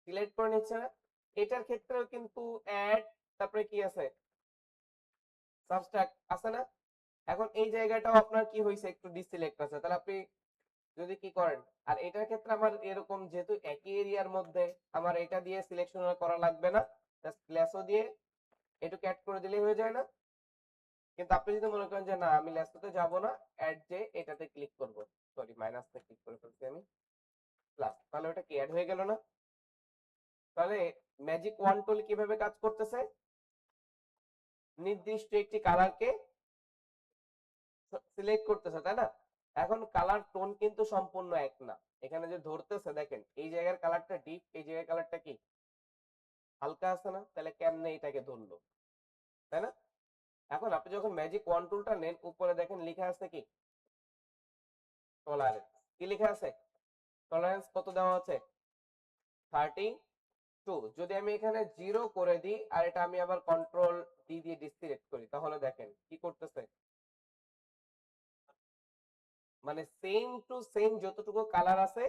সিলেক্ট করে নিচ্ছে না? এটার ক্ষেত্রেও কিন্তু অ্যাড, তারপরে কি আছে, সাবস্ট্রাক্ট আছে না? এখন এই জায়গাটাও আপনার কি হয়েছে, একটু ডিসিলেক্ট আছে। তাহলে আপনি যদি কি করেন, আর এটার ক্ষেত্রে আমার এরকম যেহেতু একই এরিয়ার মধ্যে, আমার এটা দিয়ে সিলেকশন করা লাগবে না, জাস্ট ল্যাসো দিয়ে এটুকু অ্যাড করে দিলেই হয়ে যায় না? কিন্তু আপনি যদি মনে করেন যে না আমি ল্যাসোতে যাব না, অ্যাড যে এটাতে ক্লিক করব, সরি মাইনাসতে ক্লিক করে ফেলছি আমি, প্লাস, তাহলে ওটা কি অ্যাড হয়ে গেল না? তাহলে ম্যাজিক ওয়ান টুল কিভাবে কাজ করতেছে? নির্দিষ্ট একটি কালারকে সিলেক্ট করতেছে, তাই না? এখন কালার টোন কিন্তু সম্পূর্ণ এক না। এখানে যে ধরতেছে দেখেন, এই জায়গার কালারটা ডিপ, এই জায়গার কালারটা কি হালকা আছে না? তাহলে কেমনে এটাকে ধরলো, তাই না? এখন আপনি যখন ম্যাজিক ওয়ান টুলটা নেন, উপরে দেখেন লেখা আছে কি টলারেন্স। কি লেখা আছে? টলারেন্স কত দেওয়া আছে? 32। যদি আমি এখানে 0 করে দিই আর এটা আমি আবার কন্ট্রোল ডি দিয়ে ডিসিলেক্ট করি, তাহলে দেখেন কি করতেছে, মানে সেম টু সেম যতটুকু কালার আছে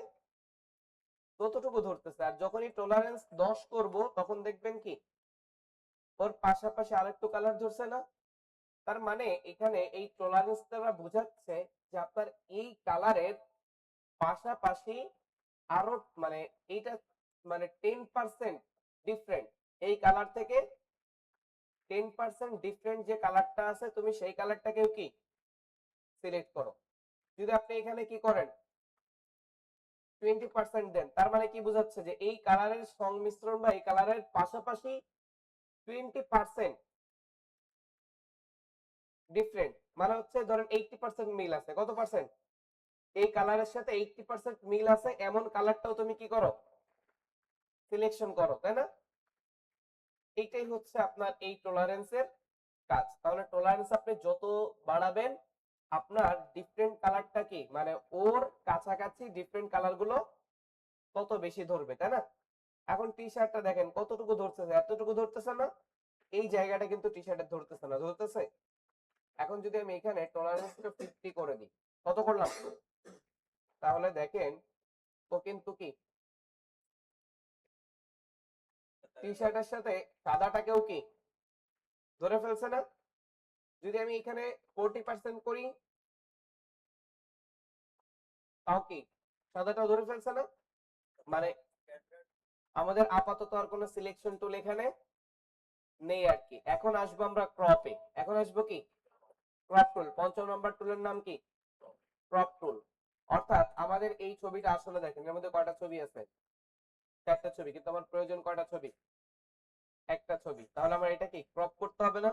ততটুকু ধরতেছে। আর যখনই টলারেন্স 10 করব, তখন দেখবেন কি ওর পাশাপাশি আরেকটু কালার ধরছে না? তার মানে এখানে এই টলারেন্স দ্বারা বোঝাচ্ছে যে আপনার এই কালারের পাশাপাশি আরো, মানে এইটা মানে 10% ডিফারেন্ট, এই কালার থেকে 10% ডিফারেন্ট যে কালারটা আছে, তুমি সেই কালারটাকেও কি সিলেক্ট করো। যদি আপনি এখানে কি করেন 20% দেন, তার মানে কি বোঝাচ্ছে যে এই কালারের সংমিশ্রণ বা এই কালারের পাশাপাশি 20% ডিফারেন্ট, মানে হচ্ছে ধরেন 80% মিল আছে। কত পার্সেন্ট? এই কালারের সাথে 80% মিল আছে এমন কালারটাও তুমি কি করো, সিলেকশন করো, তাই না? এইটাই হচ্ছে আপনার এই টলারেন্সের কাজ। তাহলে টলারেন্স আপনি যত বাড়াবেন, আপনার ডিফারেন্ট কালারটা কি মানে ওর কাছাকাছি ডিফারেন্ট কালার গুলো তত বেশি ধরবে, তাই না? এখন টি শার্টটা দেখেন কতটুকু ধরতেছে, এতটুকু ধরতেছে না? এই জায়গাটা কিন্তু টি শার্টে ধরতেছে না, ধরতেছে? এখন যদি আমি এখানে টলারেন্সটা 50 করে দিই, কত করলাম, তাহলে দেখেন ও কিন্তু কি টি শার্টের সাথে সাদাটাকেও কি ধরে ফেলছে না? যদি আমি এখানে 40% করি, তাও কি সাদাটাও ধরে ফেলছে না? মানে আমাদের আপাতত আর কোনো সিলেকশন টুল এখানে নেই আর কি। এখন আসবো আমরা ক্রপে। এখন আসবো কি ক্রপ টুল। পঞ্চম নম্বর টুলের নাম কি ক্রপ টুল। অর্থাৎ আমাদের এই ছবিটা আসলে দেখেন এর মধ্যে কয়টা ছবি আছে? 4টা ছবি, কিন্তু আমার প্রয়োজন কয়টা ছবি? একটা ছবি। তাহলে আমার এটা কি ক্রপ করতে হবে না?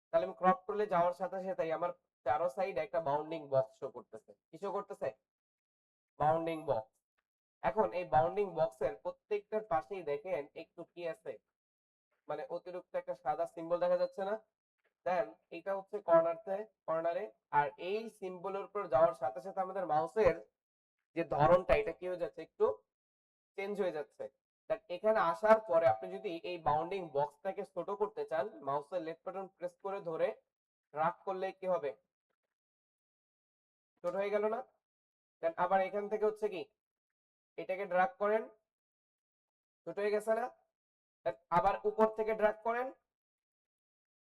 তাহলে আমি ক্রপ টুলে যাওয়ার সাথে সাথে আমার চারো সাইড একটা বাউন্ডিং বক্স শো করতেছে। কি শো করতেছে? Bounding box. এখন এই বাউন্ডিং বক্সের প্রত্যেকটার পাশেই দেখেন একটু কি আছে, মানে অতিরিক্ত একটা সাদা সিম্বল দেখা যাচ্ছে না? দেন এটা হচ্ছে কর্নারে। আর এই সিম্বলের উপর যাওয়ার সাথে সাথে আমাদের মাউসের যে ধরনটা এটা কি হয়ে যাচ্ছে, একটু চেঞ্জ হয়ে যাচ্ছে। এখানে আসার পরে আপনি যদি এই বাউন্ডিং বক্সটাকে ছোট করতে চান, মাউসের লেফট বাটন প্রেস করে ধরে ড্র্যাগ করলে কি হবে? ছোট হয়ে গেল না? দেন আবার এখান থেকে হচ্ছে কি এটাকে ড্র্যাগ করেন, ছোট হয়ে গেছে না? আবার উপর থেকে ড্র্যাগ করেন,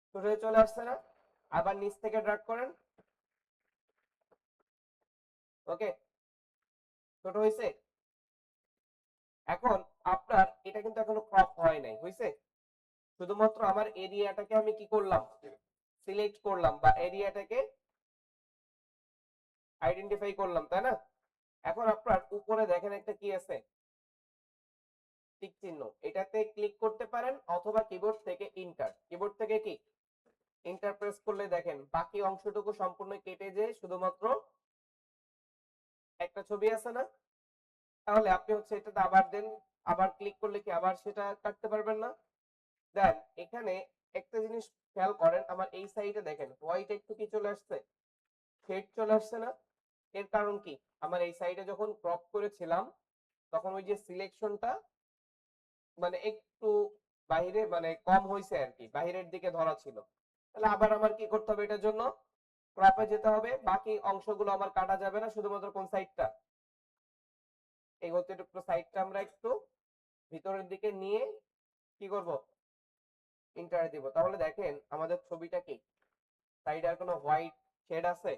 ছোট হয়ে চলে আসছে না? আবার নিচ থেকে ড্র্যাগ করেন, ওকে, ছোট হয়েছে। এখন আপনার এটা কিন্তু এখনো ক্রপ হয় নাই, হয়েছে? শুধুমাত্র আমার এরিয়াটাকে আমি কি করলাম, সিলেক্ট করলাম বা এরিয়াটাকে আইডেন্টিফাই করলাম, তাই না? এখন আপনার উপরে দেখেন একটা কি আছে, টিক চিহ্ন। এটাতে ক্লিক করতে পারেন অথবা কিবোর্ড থেকে কিবোর্ড থেকে কি এন্টার প্রেস করলে দেখেন বাকি অংশটুকু সম্পূর্ণ কেটে যে শুধুমাত্র একটা ছবি আছে না? তাহলে আপনি হচ্ছে এটাতে আবার দেন, আবার ক্লিক করলে কি আবার সেটা কাটতে পারবেন না? দেন এখানে একটা জিনিস খেয়াল করেন, আমার এই সাইডে দেখেন হোয়াইট একটু কি চলে আসছে, শেড চলে আসছে না? এর কারণ কি, আমার এই সাইডে যখন ক্রপ করেছিলাম তখন ওই যে সিলেকশনটা মানে একটু বাইরে মানে কম হয়েছে আর কি, বাইরের দিকে ধরা ছিল। তাহলে আবার আমার কি করতে হবে, এটার জন্য ক্রপে যেতে হবে। বাকি অংশগুলো আমার কাটা যাবে না, শুধুমাত্র কোন সাইডটা, এই অতিরিক্ত সাইডটা আমরা একটু ভিতরের দিকে নিয়ে কি করব, ইন্টার দিব। তাহলে দেখেন আমাদের ছবিটা কি সাইডে আর কোনো হোয়াইট শেড আছে?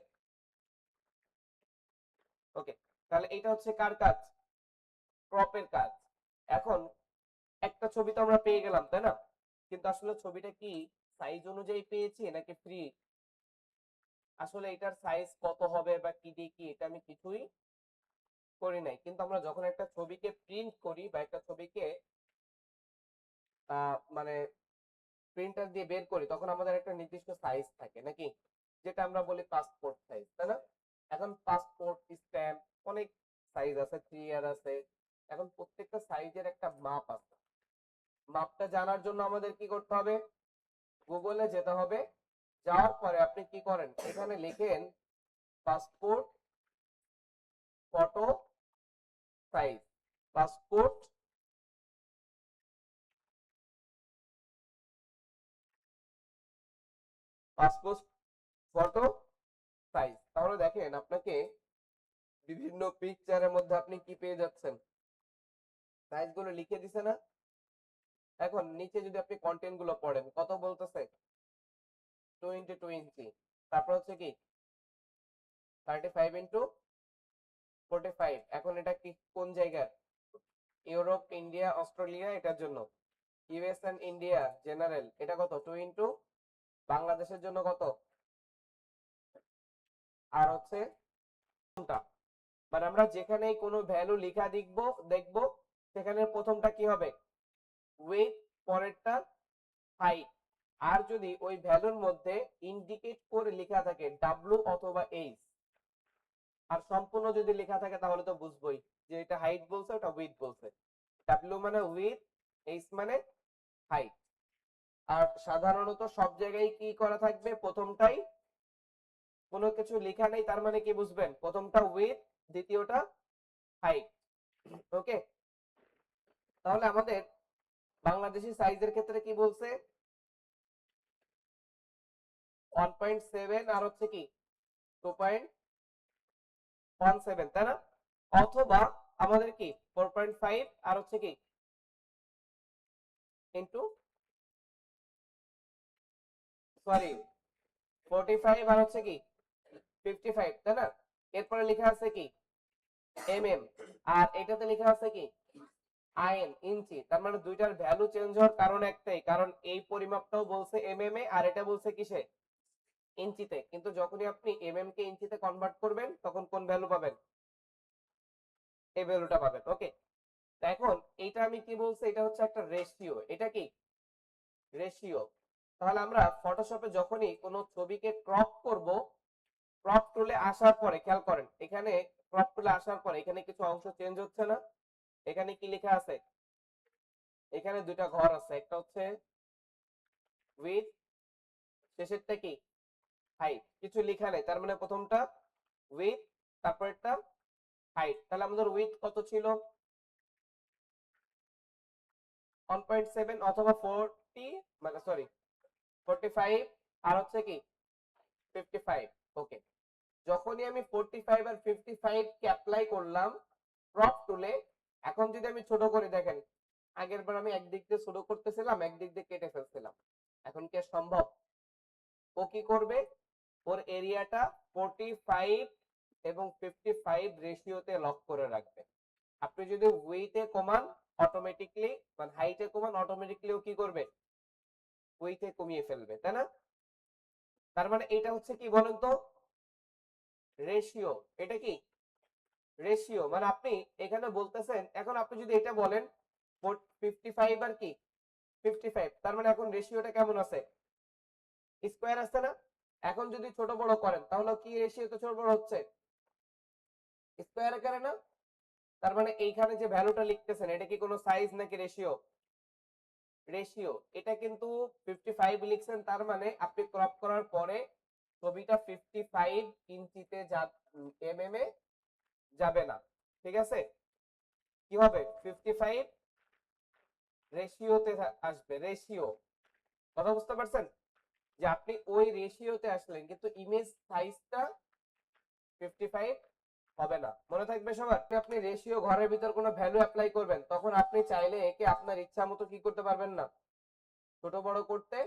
ওকে, তাহলে এটা হচ্ছে কার কাজ, ক্রপের কাজ। এখন একটা ছবি তো আমরা পেয়ে গেলাম, তাই না? কিন্তু আসলে ছবিটা কি সাইজ অনুযায়ী পেয়েছি নাকি ফ্রি? আসলে এটার সাইজ কত হবে বা কি দিয়ে কি এটা আমি কিছুই করি নাই। কিন্তু আমরা যখন একটা ছবিকে প্রিন্ট করি বা একটা ছবিকে মানে প্রিন্টার দিয়ে বের করি তখন আমাদের একটা নির্দিষ্ট সাইজ থাকে নাকি, যেটা আমরা বলি পাসপোর্ট সাইজ, তাই না? এখন পাসপোর্ট স্ট্যাম্প অনেক সাইজ আছে, 3 ইয়ার আছে। এখন প্রত্যেকটা সাইজের একটা মাপ আছে। মাপটা জানার জন্য আমাদের কি করতে হবে, গুগলে যেতে হবে। যাওয়ার পরে আপনি কি করেন, এখানে লিখেন passport photo size, passport passport photo size. তাহলে দেখেন আপনাকে বিভিন্ন পিকচারের মধ্যে আপনি কি পেয়ে যাচ্ছেন, সাইজ গুলো লিখে দিছে না? এখন নিচে যদি আপনি কন্টেন্ট গুলো পড়েন কত বলতেছে, 2x2 ইঞ্চি। তারপর হচ্ছে কি 35x45। এখন এটা কি কোন জায়গার, ইউরোপ, ইন্ডিয়া, অস্ট্রেলিয়া, এটার জন্য ইউএস এন্ড ইন্ডিয়া জেনারেল এটা কত 2x, বাংলাদেশের জন্য কত, আর হচ্ছে কোনটা, মানে আমরা যেখানেই কোনো ভ্যালু লেখা দেখবো সেখানে প্রথমটা কি হবে উইথ, পরেরটা হাইট। আর যদি ওই ভ্যালুর মধ্যে ইন্ডিকেট করে লেখা থাকে ডাব্লু অথবা এইচ, আর সম্পূর্ণ যদি লেখা থাকে তাহলে তো বুঝবোই যে এটা হাইট বলছে ওটা উইথ বলছে। ডাব্লু মানে উইথ, এইচ মানে হাইট। আর সাধারণত সব জায়গায় কি করা থাকবে, প্রথমটাই কোনো কিছু লেখা নেই তার মানে কি বুঝবেন, প্রথমটা উইথ, দ্বিতীয়টা হাইট। ওকে, তাহলে আমাদের বাংলাদেশি সাইজের ক্ষেত্রে কি বলছে 1.7 আর হচ্ছে কি 2.17, তাই না? অথবা আমাদের কি 4.5 আর হচ্ছে কি ইন্টু সরি 45 আর হচ্ছে কি 55, তাই না? এরপরে লেখা আছে কি এমএম, আর এটাতে লেখা আছে কি আইএন, ইঞ্চি। তার মানে দুইটার ভ্যালু চেঞ্জ হওয়ার কারণ একটাই, কারণ এই পরিমাপটাও বলছে এমএম এ আর এটা বলছে কিসে, ইঞ্চিতে। কিন্তু যখনই আপনি এমএম কে ইঞ্চিতে কনভার্ট করবেন তখন কোন ভ্যালু পাবেন, এই ভ্যালুটা পাবেন। ওকে, এখন এটা আমি কি বলছি, এটা হচ্ছে একটা রেশিও। এটা কি রেশিও। তাহলে আমরা ফটোশপে যখনই কোনো ছবিকে ক্রপ করব ক্রপ টুলে আসার পরে খেয়াল করেন, এখানে ক্রপ টুলে আসার পরে এখানে কিছু অংশ চেঞ্জ হচ্ছে না? এখানে কি লেখা আছে? এখানে দুইটা ঘর আছে, একটা হচ্ছে উইথ, শেষেরটা কি হাইট, কিছু লেখা নেই, তার মানে প্রথমটা উইথ, তারপরটা হাইট। তাহলে আমাদের উইথ কত ছিল? 1.7 অথবা 40, মানে সরি 45, আর হচ্ছে কি 55। ওকে, যখনই আমি 45 আর 55 কে অ্যাপ্লাই করলাম ক্রপ টুলে, এখন যদি আমি ছোট করে দেখেন, আগের বার আমি একদিক দিয়ে ছোট করতেছিলাম, একদিক দিয়ে কেটে ফেলছিলাম, এখন কি আর সম্ভব? ও কি করবে, ওর এরিয়াটা 45 এবং 55 রেশিওতে লক করে রাখবে। আপনি যদি উইথে কমান অটোমেটিকলি, মানে হাইটে কমান অটোমেটিকলি ও কি করবে, উইথে কমিয়ে ফেলবে, তাই না? তার মানে এটা হচ্ছে কি বলেন তো, রেশিও। এটা কি রেশিও, মানে আপনি এখানে বলতেছেন, এখন আপনি যদি এটা বলেন 55 আর কি 55, তার মানে এখন রেশিওটা কেমন আছে, স্কয়ার আছে না? এখন যদি ছোট বড় করেন তাহলে কি রেশিওতে ছোট বড় হচ্ছে, স্কয়ার আকারে না? তার মানে এইখানে যে ভ্যালুটা লিখতেছেন এটা কি কোনো সাইজ নাকি রেশিও? রেশিও। এটা কিন্তু 55 লিখছেন, তার মানে আপনি ক্রপ করার পরে ছবিটা 55 ইঞ্চিতে এমএম এ যাবে না, ঠিক আছে? কি হবে, 55 রেশিওতে আসবে, রেশিও। কথা বুঝতে পারছেন, যে আপনি ওই রেশিওতে আসলেন কিন্তু ইমেজ সাইজটা 55 হবে না। মনে থাকবে সবার, আপনি রেশিও ঘরের ভিতর কোনো ভ্যালু অ্যাপ্লাই করবেন, তখন আপনি চাইলে একে আপনার ইচ্ছা মতো কি করতে পারবেন না, ছোট বড় করতে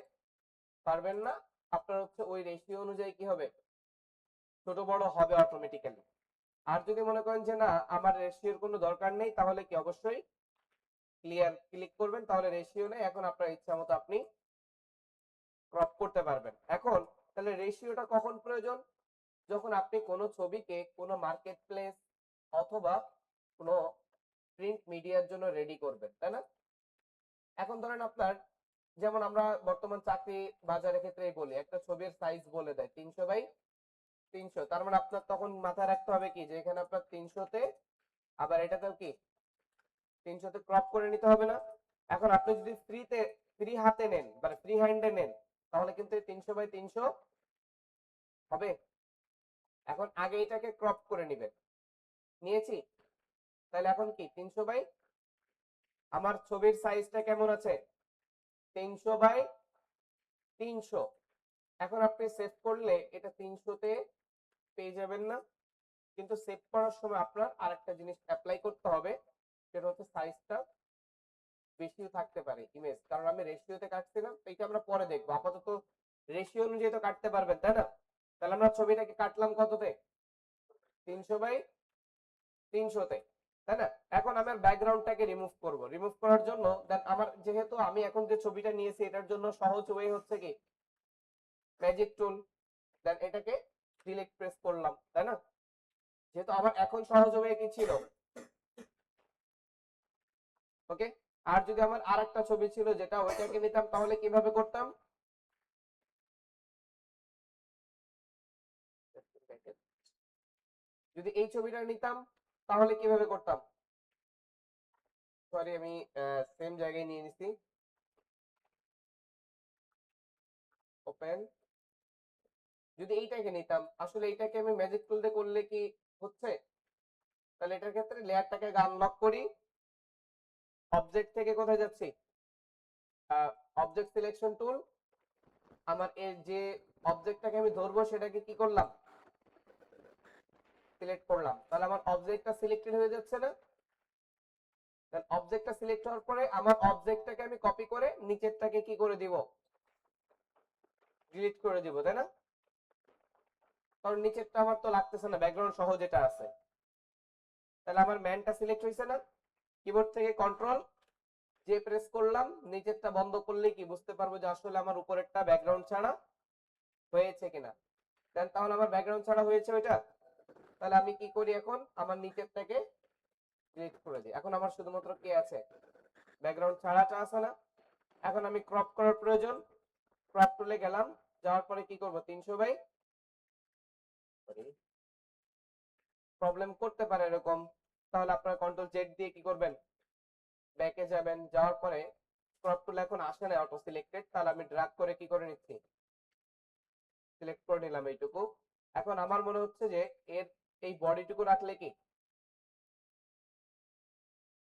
পারবেন না। আপনার হচ্ছে ওই রেশিও অনুযায়ী কি হবে, ছোট বড় হবে অটোমেটিক্যালি। আর যদি মনে করেন যে না আমার রেশিওর কোনো দরকার নেই, তাহলে কি অবশ্যই ক্লিয়ার ক্লিক করবেন, তাহলে রেশিও নেই, এখন আপনার ইচ্ছা মতো আপনি ক্রপ করতে পারবেন। এখন তাহলে রেশিওটা কখন প্রয়োজন, যখন আপনি কোনো ছবিকে কোনো মার্কেট প্লেস অথবা কোনো প্রিন্ট মিডিয়ার জন্য রেডি করবেন, তাই না? এখন ধরেন আপনার, যেমন আমরা বর্তমান চাকরি বাজারের ক্ষেত্রেই বলি, একটা ছবির সাইজ বলে দেয় 300 বাই 300, তার মানে আপনার তখন মাথায় রাখতে হবে কি, যে এখানে আপনার 300-তে, আবার এটাতেও কি 300-তে ক্রপ করে নিতে হবে না? এখন আপনি যদি ফ্রি হাতে নেন, মানে ফ্রি হ্যান্ডে নেন, তাহলে কিন্তু 300 বাই 300 হবে। এখন আগে এটাকে ক্রপ করে নিবেন, নিয়েছি, তাহলে এখন কি 300 বাই, আমার ছবির সাইজটা কেমন আছে, 300 বাই 300। এখন আপনি সেভ করলে এটা 300-তে পেয়ে যাবেন না? কিন্তু সেভ করার সময় আপনার আরেকটা জিনিস অ্যাপ্লাই করতে হবে, সেটা হচ্ছে সাইজটা বেশিও থাকতে পারে ইমেজ, কারণ আমি রেশিওতে কাটছিলাম, এটা আমরা পরে দেখবো। আপাতত রেশিও অনুযায়ী তো কাটতে পারবেন, তাই না? তাহলে আমরা ছবিটাকে কাটলাম কততে, 300 বাই 300-তে, তাই না? এখন আমার ব্যাকগ্রাউন্ডটাকে রিমুভ করব, রিমুভ করার জন্য দেন আমার, যেহেতু আমি এখন যে ছবিটা নিয়েছি এটার জন্য সহজ ওয়ে হচ্ছে কি ম্যাজিক টুল, দেন এটাকে সিলেক্ট প্রেস করলাম, তাই না? যেহেতু আমার এখন সহজ ওয়ে কি ছিল, ওকে। আর যদি আমার আরেকটা ছবি ছিল যেটা ওইটাকে নিতাম, তাহলে কিভাবে করতাম, যদি এই ছবিটা নিতাম তাহলে কিভাবে করতাম, সরি আমি সেম জায়গায় নিয়ে নিছি, ওপেন। যদি এইটাকে নিতাম, আসলে এইটাকে আমি ম্যাজিক টুল দিয়ে করলে কি হচ্ছে, তাহলে এটার ক্ষেত্রে লেয়ারটাকে আনলক করি, অবজেক্ট থেকে কোথায় যাচ্ছি, অবজেক্ট সিলেকশন টুল, আমার এর যে অবজেক্টটাকে আমি ধরবো সেটাকে কি করলাম, সিলেক্ট করলাম, তাহলে আমার অবজেক্টটা সিলেক্টেড হয়ে যাচ্ছে না? দেন অবজেক্টটা সিলেক্ট হওয়ার পরে আমার অবজেক্টটাকে আমি কপি করে নিচেরটাকে কি করে দিব, ডিলিট করে দিব, তাই না? কারণ নিচেরটা আমার তো লাগতেছে না, ব্যাকগ্রাউন্ড সহ যেটা আছে। তাহলে আমার ম্যানটা সিলেক্ট হয়েছে না? কিবোর্ড থেকে কন্ট্রোল যে প্রেস করলাম, নিচেরটা বন্ধ করলে কি বুঝতে পারবো যে আসলে আমার উপরেরটা ব্যাকগ্রাউন্ড ছাড়া হয়েছে কিনা। দেন তাহলে আমার ব্যাকগ্রাউন্ড ছাড়া হয়েছে ওইটা, তাহলে আমি কি করি, এখন আমার নিচেরটাকে ডিলিট করে দিই, এখন আমার শুধুমাত্র কে আছে, ব্যাকগ্রাউন্ড ছাড়াটা আছে না? এখন আমি ক্রপ করার প্রয়োজন, ক্রপ টুলে গেলাম, যাওয়ার পরে কি করব, 300 বাই প্রবলেম করতে পারে এরকম। তাহলে আপনারা কন্ট্রোল জেড দিয়ে কি করবেন, ব্যাকে যাবেন, যাওয়ার পরে ক্রপ টুল এখন আসে না অটো সিলেক্টেড, তাহলে আমি ড্র্যাগ করে কি করে নিচ্ছি, সিলেক্ট করে নিলাম এইটুকু। এখন আমার মনে হচ্ছে যে এর এই বডিটুকু রাখলে কি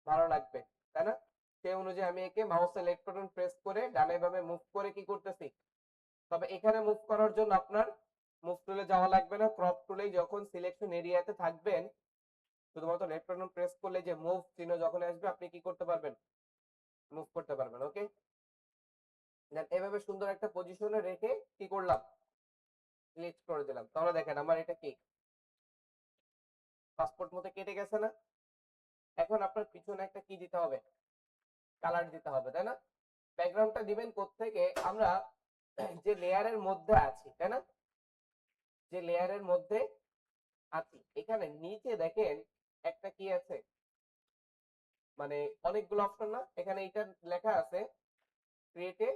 ভালো লাগবে, তাই না? সেই অনুযায়ী আমি একে মাউসের লেফট বাটন প্রেস করে ডানে বামে মুভ করে কি করতেছি। তবে এখানে মুভ করার জন্য আপনার মুভ টুলে যাওয়া লাগবে না, ক্রপ টুলেই যখন সিলেকশন এরিয়াতে থাকবেন শুধুমাত্র লেফট বাটন প্রেস করলে যে মুভ চিহ্ন যখন আসবে আপনি কি করতে পারবেন, মুভ করতে পারবেন। ওকে, দেন এভাবে সুন্দর একটা পজিশনে রেখে কি করলাম, সিলেক্ট করে দিলাম। তাহলে দেখেন আমার এটা কি পাসপোর্ট মতো কেটে গেছে না? এখন আপনার পিছনে একটা কি দিতে হবে, কালার দিতে হবে, তাই না? ব্যাকগ্রাউন্ডটা দিবেন কোত্থেকে, আমরা যে লেয়ারের মধ্যে আছি, তাই না, যে লেয়ারের মধ্যে আছি এখানে নিচে দেখেন একটা কি আছে, মানে অনেকগুলো অপশন না, এখানে এটা লেখা আছে create a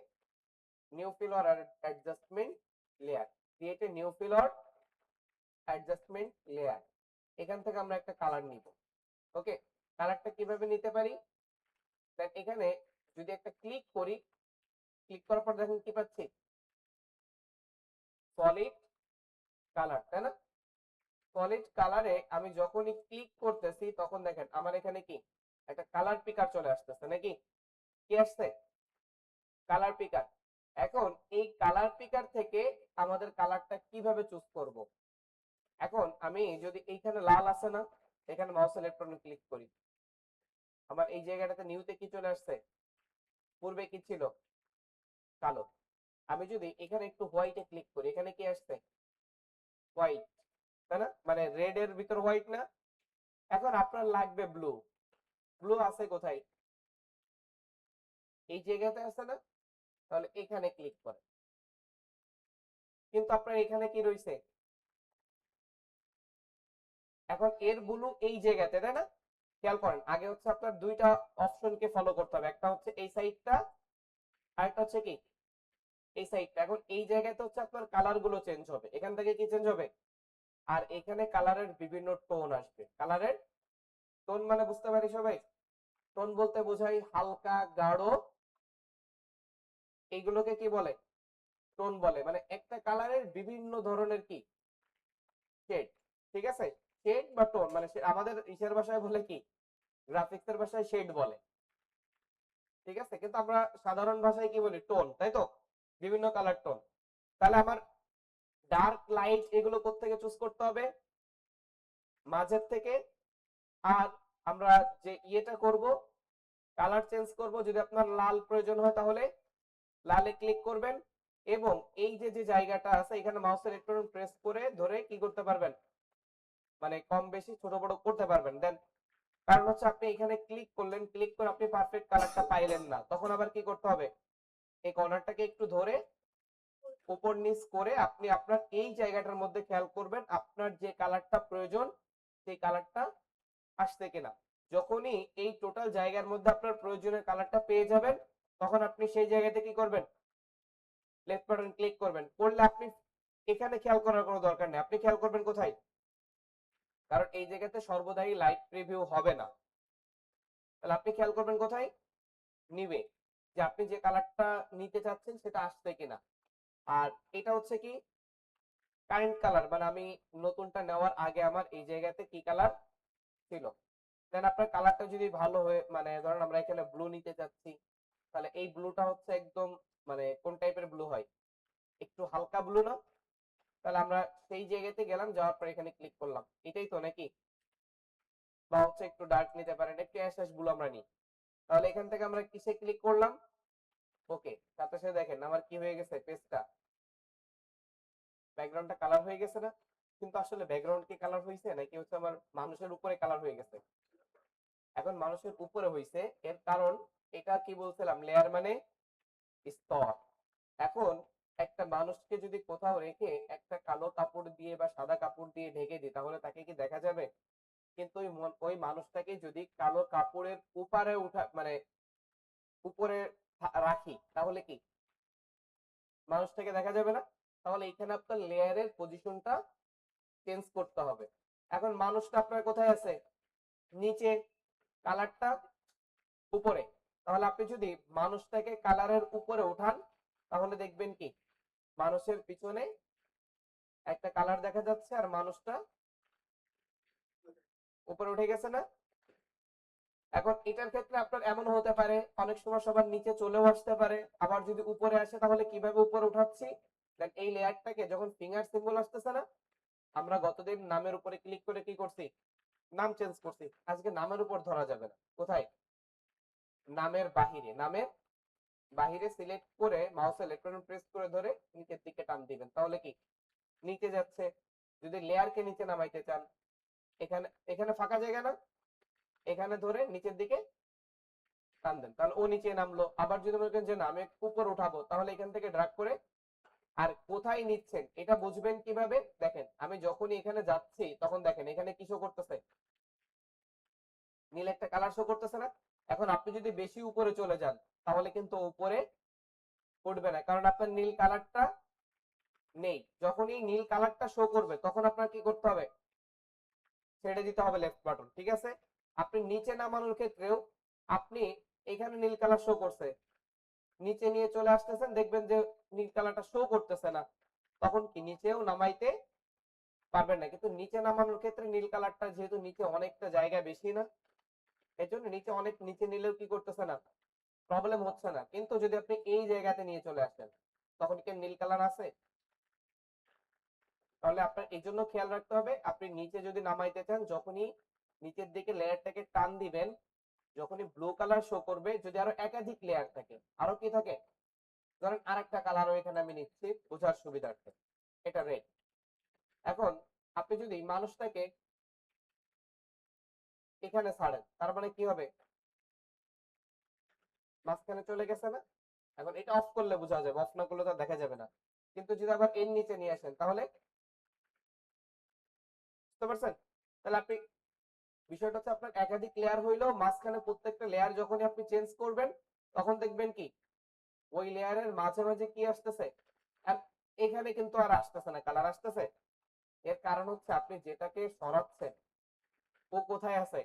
new fill or adjustment layer, create a new fill or adjustment layer. এখান থেকে আমরা একটা কালার নিব। ওকে, কালারটা কিভাবে নিতে পারি, দেন এখানে যদি একটা ক্লিক করি, ক্লিক করার পর দেখেন কি পাচ্ছি, সলিড কালার, তাই না? সলিড কালারে আমি যখনই ক্লিক করতেছি তখন দেখেন আমার এখানে কি একটা কালার পিকার চলে আসতেছে নাকি, কি আসছে, কালার পিকার। এখন এই কালার পিকার থেকে আমাদের কালারটা কিভাবে চুজ করব, এখন আমি যদি এইখানে লাল আছে না, এখানে মাউসের লেফট বাটন ক্লিক করি, আমার এই জায়গাটাতে নিউতে কি চলে আসছে, পূর্বে কি ছিল, কালো। আমি যদি এখানে একটু হোয়াইটে ক্লিক করি, এখানে কি আসছে, হোয়াইট, তাই না, মানে রেড এর ভিতর হোয়াইট না। এখন আপনার লাগবে ব্লু, ব্লু আছে কোথায়, এই জায়গাতে আছে না, তাহলে এখানে ক্লিক করে। কিন্তু আপনার এখানে কি রয়েছে, এখন এর ব্লু এই জায়গাতে, তাই না? খেয়াল করেন আগে হচ্ছে আপনার দুইটা অপশনকে ফলো করতে হবে, একটা হচ্ছে এই সাইডটা আর একটা হচ্ছে কি এই সাইডটা। এখন এই জায়গাতে হচ্ছে আপনার কালার গুলো চেঞ্জ হবে, এখান থেকে কি চেঞ্জ হবে, আর এখানে কালারের বিভিন্ন টোন আসবে। কালারের টোন মানে বুঝতে পারি সবাই, টোন বলতে বোঝাই হালকা গাঢ়, এইগুলোকে কি বলে, টোন বলে। মানে একটা কালারের বিভিন্ন ধরনের কি শেড, ঠিক আছে, শেড বা টোন, মানে আমাদের ইসের ভাষায় বলে কি, গ্রাফিক্সের ভাষায় শেড বলে, ঠিক আছে, কিন্তু আমরা সাধারণ ভাষায় কি বলি, টোন, তাই তো, বিভিন্ন কালার টোন। তাহলে আমার ডার্ক লাইট এগুলো কোত্থেকে চুজ করতে হবে, মাঝের থেকে। আর আমরা যে ইয়েটা করব, কালার চেঞ্জ করব, যদি আপনার লাল প্রয়োজন হয় তাহলে লালে ক্লিক করবেন, এবং এই যে যে জায়গাটা আছে এখানে মাউসের একটু প্রেস করে ধরে কি করতে পারবেন, মানে কম বেশি ছোট বড় করতে পারবেন। দেন কারণ হচ্ছে আপনি এখানে ক্লিক করলেন, ক্লিক করে আপনি পারফেক্ট কালারটা পাইলেন না, তখন আবার কি করতে হবে, এই কর্নারটাকে একটু ধরে উপর নিচ করে আপনি আপনার এই জায়গাটার মধ্যে খেয়াল করবেন আপনার যে কালারটা প্রয়োজন সেই কালারটা আসছে কিনা। যখনই এই টোটাল জায়গার মধ্যে আপনার প্রয়োজনীয় কালারটা পেয়ে যাবেন তখন আপনি সেই জায়গাতে কি করবেন, লেফট বাটন ক্লিক করবেন। করলে আপনি এখানে খেয়াল করার কোনো দরকার নেই, আপনি খেয়াল করবেন কোথায়, কারণ এই জায়গাতে সর্বদাই লাইট প্রিভিউ হবে না। তাহলে আপনি খেয়াল করবেন কোথায়, নিবে, যে আপনি যে কালারটা নিতে চাচ্ছেন সেটা আসছে কিনা। আর এটা হচ্ছে কি কারেন্ট কালার, মানে আমি নতুনটা নেওয়ার আগে আমার এই জায়গাতে কি কালার ছিল। দেন আপনার কালারটা যদি ভালো হয়ে, মানে ধরেন আমরা এখানে ব্লু নিতে চাচ্ছি, তাহলে এই ব্লুটা হচ্ছে একদম, মানে কোন টাইপের ব্লু হয়, একটু হালকা ব্লু না, তাহলে আমরা সেই জায়গাতে গেলাম, যাওয়ার পর এখানে ক্লিক করলাম, এটাই তো নাকি, বা হচ্ছে একটু ডার্ক নিতে পারেন, একটু অ্যাশ অ্যাশ ব্লু আমরা নিই। তাহলে এখান থেকে আমরা কিসে ক্লিক করলাম, ওকে, সাথে সাথে দেখেন আমার কি হয়ে গেছে, পেজটা ব্যাকগ্রাউন্ডটা কালার হয়ে গেছে না? কিন্তু আসলে ব্যাকগ্রাউন্ড কি কালার হয়েছে নাকি হচ্ছে আমার মানুষের উপরে কালার হয়ে গেছে, এখন মানুষের উপরে হয়েছে, এর কারণ এটা কি বলছিলাম, লেয়ার মানে স্তর। এখন একটা মানুষকে যদি কোথাও রেখে একটা কালো কাপড় দিয়ে বা সাদা কাপড় দিয়ে ঢেকে দিই তাহলে তাকে কি দেখা যাবে? কিন্তু ওই মানুষটাকে যদি কালো কাপড়ের উপরে উঠা, মানে উপরে রাখি তাহলে কি মানুষটাকে দেখা যাবে না? তাহলে এখানে আপনার লেয়ারের পজিশনটা চেঞ্জ করতে হবে। এখন মানুষটা আপনার কোথায় আছে? নিচে, কালারটা উপরে। তাহলে আপনি যদি মানুষটাকে কালারের উপরে উঠান তাহলে দেখবেন কি মানুষের পিছনে একটা কালার দেখা যাচ্ছে আর মানুষটা উপরে উঠে গেছে না? এখন এটার ক্ষেত্রে আপনার এমন হতে পারে অনেক সময় সবার নিচে চলেও আসতে পারে, আবার যদি উপরে আসে তাহলে কিভাবে উপরে উঠাচ্ছি, দেন এই লেয়ারটাকে যখন ফিঙ্গার সিম্বল আসতেছে না, আমরা গতদিন নামের উপরে ক্লিক করে কি করছি, নাম চেঞ্জ করছি। আজকে নামের উপর ধরা যাবে না, কোথায়, নামের বাহিরে, নামের বাহিরে সিলেক্ট করে মাউসের লেফট বাটন প্রেস করে ধরে নিচের দিকে টান দিবেন, তাহলে কি নিচে যাচ্ছে। যদি লেয়ারকে নিচে নামাইতে চান, এখানে এখানে ফাঁকা জায়গা না, এখানে ধরে নিচের দিকে টান দেন, তাহলে ও নিচে নামলো। আবার যদি মনে করেন যে না আমি উপর উঠাবো, তাহলে এখান থেকে ড্রাগ করে, আর কোথায় নিচ্ছেন এটা বুঝবেন কিভাবে, দেখেন আমি যখনই এখানে যাচ্ছি তখন দেখেন এখানে কি শো করতেছে, নীল একটা কালার শো করতেছে না। এখন আপনি যদি বেশি উপরে চলে যান তাহলে কিন্তু উপরে উঠবে না, কারণ আপনার নীল কালারটা নেই। যখনই নীল কালারটা শো করবে তখন আপনার কি করতে হবে, ছেড়ে দিতে হবে লেফট বাটন, ঠিক আছে। আপনি নিচে নামানোর ক্ষেত্রেও আপনি এখানে নীল কালার শো করছে, নিচে নিয়ে চলে আসতেছেন, দেখবেন যে নীল কালারটা শো করতেছে না, তখন কি নিচেও নামাইতে পারবেন না। কিন্তু নিচে নামানোর ক্ষেত্রে নীল কালারটা যেহেতু নিচে অনেকটা জায়গা বেশি না, এই জন্য নিচে অনেক নিচে নিলেও কি করতেছে না, প্রবলেম হচ্ছে না। কিন্তু যদি আপনি এই জায়গাতে নিয়ে চলে আসেন তখন কি নীল কালার আছে, তাহলে আপনার এই জন্য খেয়াল রাখতে হবে, আপনি নিচে যদি নামাইতে চান যখনই নিচের দিকে লেয়ারটাকে টান দিবেন, যখনই ব্লু কালার শো করবে, যদি আরো একাধিক লেয়ার থাকে, আরো কি থাকে, ধরেন আরেকটা কালারও এখানে আমি নিচ্ছি বোঝার সুবিধার্থে, এটা রেড। এখন আপনি যদি মানুষটাকে এখানে ছাড়েন তার মানে কি হবে, মাঝখানে চলে গেছে না। এখন এটা অফ করলে বোঝা যাবে, অফ না করলে তো দেখা যাবে না। কিন্তু যদি আবার এর নিচে নিয়ে আসেন তাহলে, বুঝতে পারছেন? তাহলে আপনি, বিষয়টা হচ্ছে আপনার একাধিক লেয়ার হইলেও মাঝখানে প্রত্যেকটা লেয়ার যখনই আপনি চেঞ্জ করবেন তখন দেখবেন কি ওই লেয়ারের মাঝে মাঝে কি আসতেছে, আর এখানে কিন্তু আর আসতেছে না, কালার আসতেছে। এর কারণ হচ্ছে আপনি যেটাকে সরাচ্ছেন ও কোথায় আছে,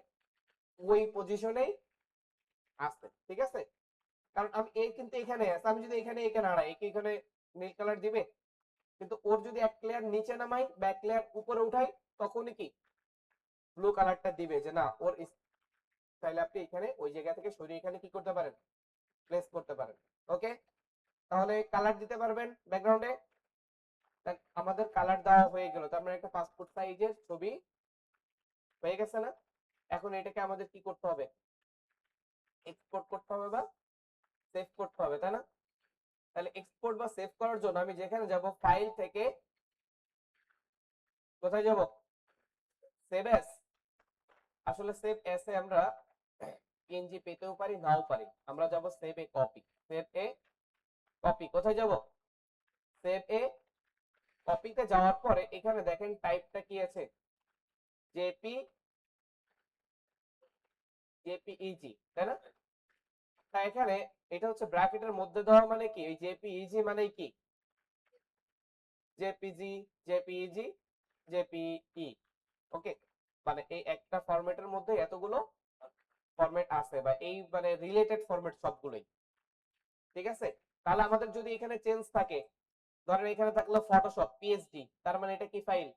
ওই পজিশনেই আছে, ঠিক আছে। কারণ আমি এই কিন্তু এখানে আছে, আমি যদি এখানে এখানে আড়াই একে এখানে নীল কালার দিবে, কিন্তু ওর যদি এক লেয়ার নিচে নামাই বা এক লেয়ার উপরে উঠাই তখনই কি ব্লু কালারটা দিবে, যে না ওর চাইলে আপনি এখানে ওই জায়গা থেকে সরিয়ে এখানে কি করতে পারেন, প্লেস করতে পারেন। ওকে, তাহলে কালার দিতে পারবেন ব্যাকগ্রাউন্ডে। আমাদের কালার দেওয়া হয়ে গেল, তার মানে একটা পাসপোর্ট সাইজের ছবি হয়ে গেছে না। এখন এটাকে আমাদের কি করতে হবে, এক্সপোর্ট করতে হবে বা সেভ করতে হবে, তাই না? তাহলে এক্সপোর্ট বা সেভ করার জন্য আমি যেখানে যাব ফাইল থেকে কোথায় যাব, সেভ এস। আসলে সেভ এস এ আমরা পিএনজি পেতেও পারি নাও পারি, আমরা যাব সেভ এ কপি, সেভ এ কপি, কোথায় যাব, সেভ এ কপিতে যাওয়ার পরে এখানে দেখেন টাইপটা কি আছে, জেপি, জেপিইজি, তাই না? তা এখানে এটা হচ্ছে ব্র্যাকেটের মধ্যে দেওয়া মানে কি, এই জেপিইজি মানে কি, জেপিজি, জেপিইজি, জেপিই, ওকে। মানে এই একটা ফরম্যাটের মধ্যে এতগুলো ফরম্যাট আছে, বা এই মানে রিলেটেড ফরম্যাট সবগুলোই, ঠিক আছে। তাহলে আমাদের যদি এখানে চেঞ্জ থাকে, ধরেন এখানে থাকলো ফটোশপ পিএসডি, তার মানে এটা কি ফাইল,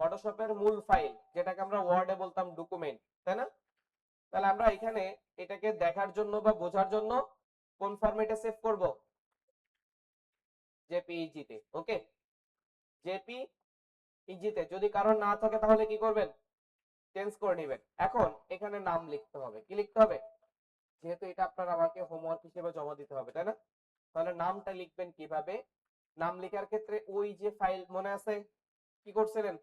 ফটোশপের মূল ফাইল, যেটাকে আমরা ওয়ার্ডে বলতাম ডকুমেন্ট, তাই না? তাহলে আমরা এখানে এটাকে দেখার জন্য বা বোঝার জন্য কোন ফরম্যাটে সেভ করব, জেপিইজি তে, ওকে। জেপিইজি তে যদি কারণ না থাকে তাহলে কি করবেন, চেঞ্জ করে নেবেন। এখন এখানে নাম লিখতে হবে, কি লিখতে হবে, যেহেতু এটা আপনার আমাকে হোমওয়ার্ক হিসেবে জমা দিতে হবে, তাই না? তাহলে নামটা লিখবেন কিভাবে, নাম লেখার ক্ষেত্রে ওই যে ফাইল মনে আছে কি করছিলেন,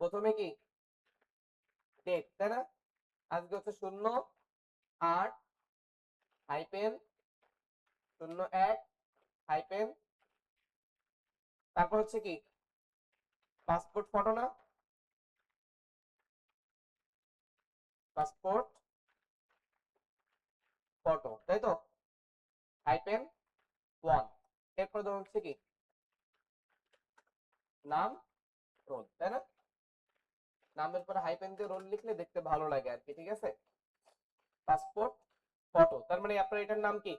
প্রথমে কি ডেট, তাই না? আজকে হচ্ছে 08-01, তারপর হচ্ছে কি পাসপোর্ট ফটো না, পাসপোর্ট ফটো, তাই তো, -1। এরপর ধরুন হচ্ছে কি নাম রোল, তাই না? নামের পরে হাইপেন দিয়ে রোল লিখলে দেখতে ভালো লাগে আর কি, ঠিক আছে? পাসপোর্ট ফটো, তার মানে আপনার এটার নাম কি?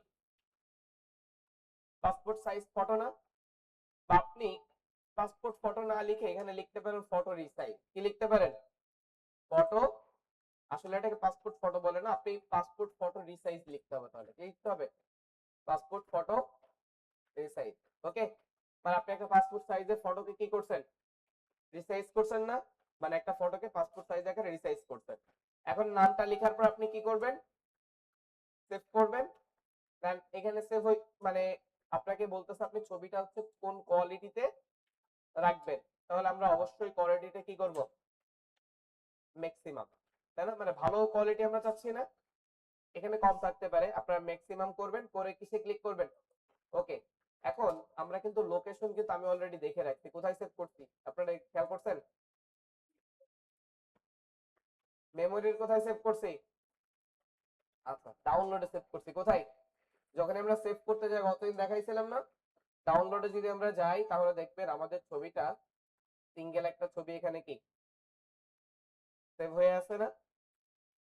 পাসপোর্ট সাইজ ফটো না? বা আপনি পাসপোর্ট ফটো না লিখে এখানে লিখতে পারেন ফটো রিসাইজ। কি লিখতে পারেন? ফটো, আসলে এটাকে পাসপোর্ট ফটো বলে না, আপনি পাসপোর্ট ফটো রিসাইজ লিখতে হবে। তাহলে কি লিখতে হবে? Passport photo resize. ওকে, মানে আপনি একটা পাসপোর্ট সাইজের ফটোকে কি করছেন? রিসাইজ করছেন না? মানে একটা ফটোকে পাসপোর্ট সাইজ আকারে রিসাইজ করছেন। এখন নামটা লেখার পর আপনি কি করবেন? সেভ করবেন। দেন এখানে সেভ হই, মানে আপনাকে বলতেছে আপনি ছবিটা হচ্ছে কোন কোয়ালিটিতে রাখবেন। তাহলে আমরা অবশ্যই কোয়ালিটিতে কি করব? ম্যাক্সিমাম, তাই না? মানে ভালো কোয়ালিটি আমরা চাচ্ছি না, এখানে কম থাকতে পারে, আপনারা ম্যাক্সিমাম করবেন, করে কিসে ক্লিক করবেন? ওকে। এখন আমরা কিন্তু লোকেশন কিন্তু আমি অলরেডি দেখে রাখছি, কোথায় সেভ করছি আপনারা খেয়াল করছেন? মেমোরির কোথায় সেভ করছি? আচ্ছা, ডাউনলোডে সেভ করছি। কোথায়? যখন আমরা সেভ করতে যাই গতদিন দেখাইছিলাম না, ডাউনলোডে যদি আমরা যাই তাহলে দেখবেন আমাদের ছবিটা সিঙ্গেল একটা ছবি এখানে কি সেভ হয়ে আছে না?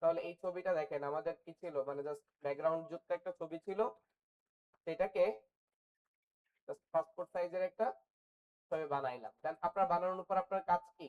তাহলে এই ছবিটা দেখেন আমাদের কি ছিল, মানে জাস্ট ব্যাকগ্রাউন্ড যুক্ত একটা ছবি ছিল, সেটাকে জাস্ট পাসপোর্ট সাইজের একটা ছবি বানাইলাম। দেন আপনার বানানোর উপর আপনার কাজ কি?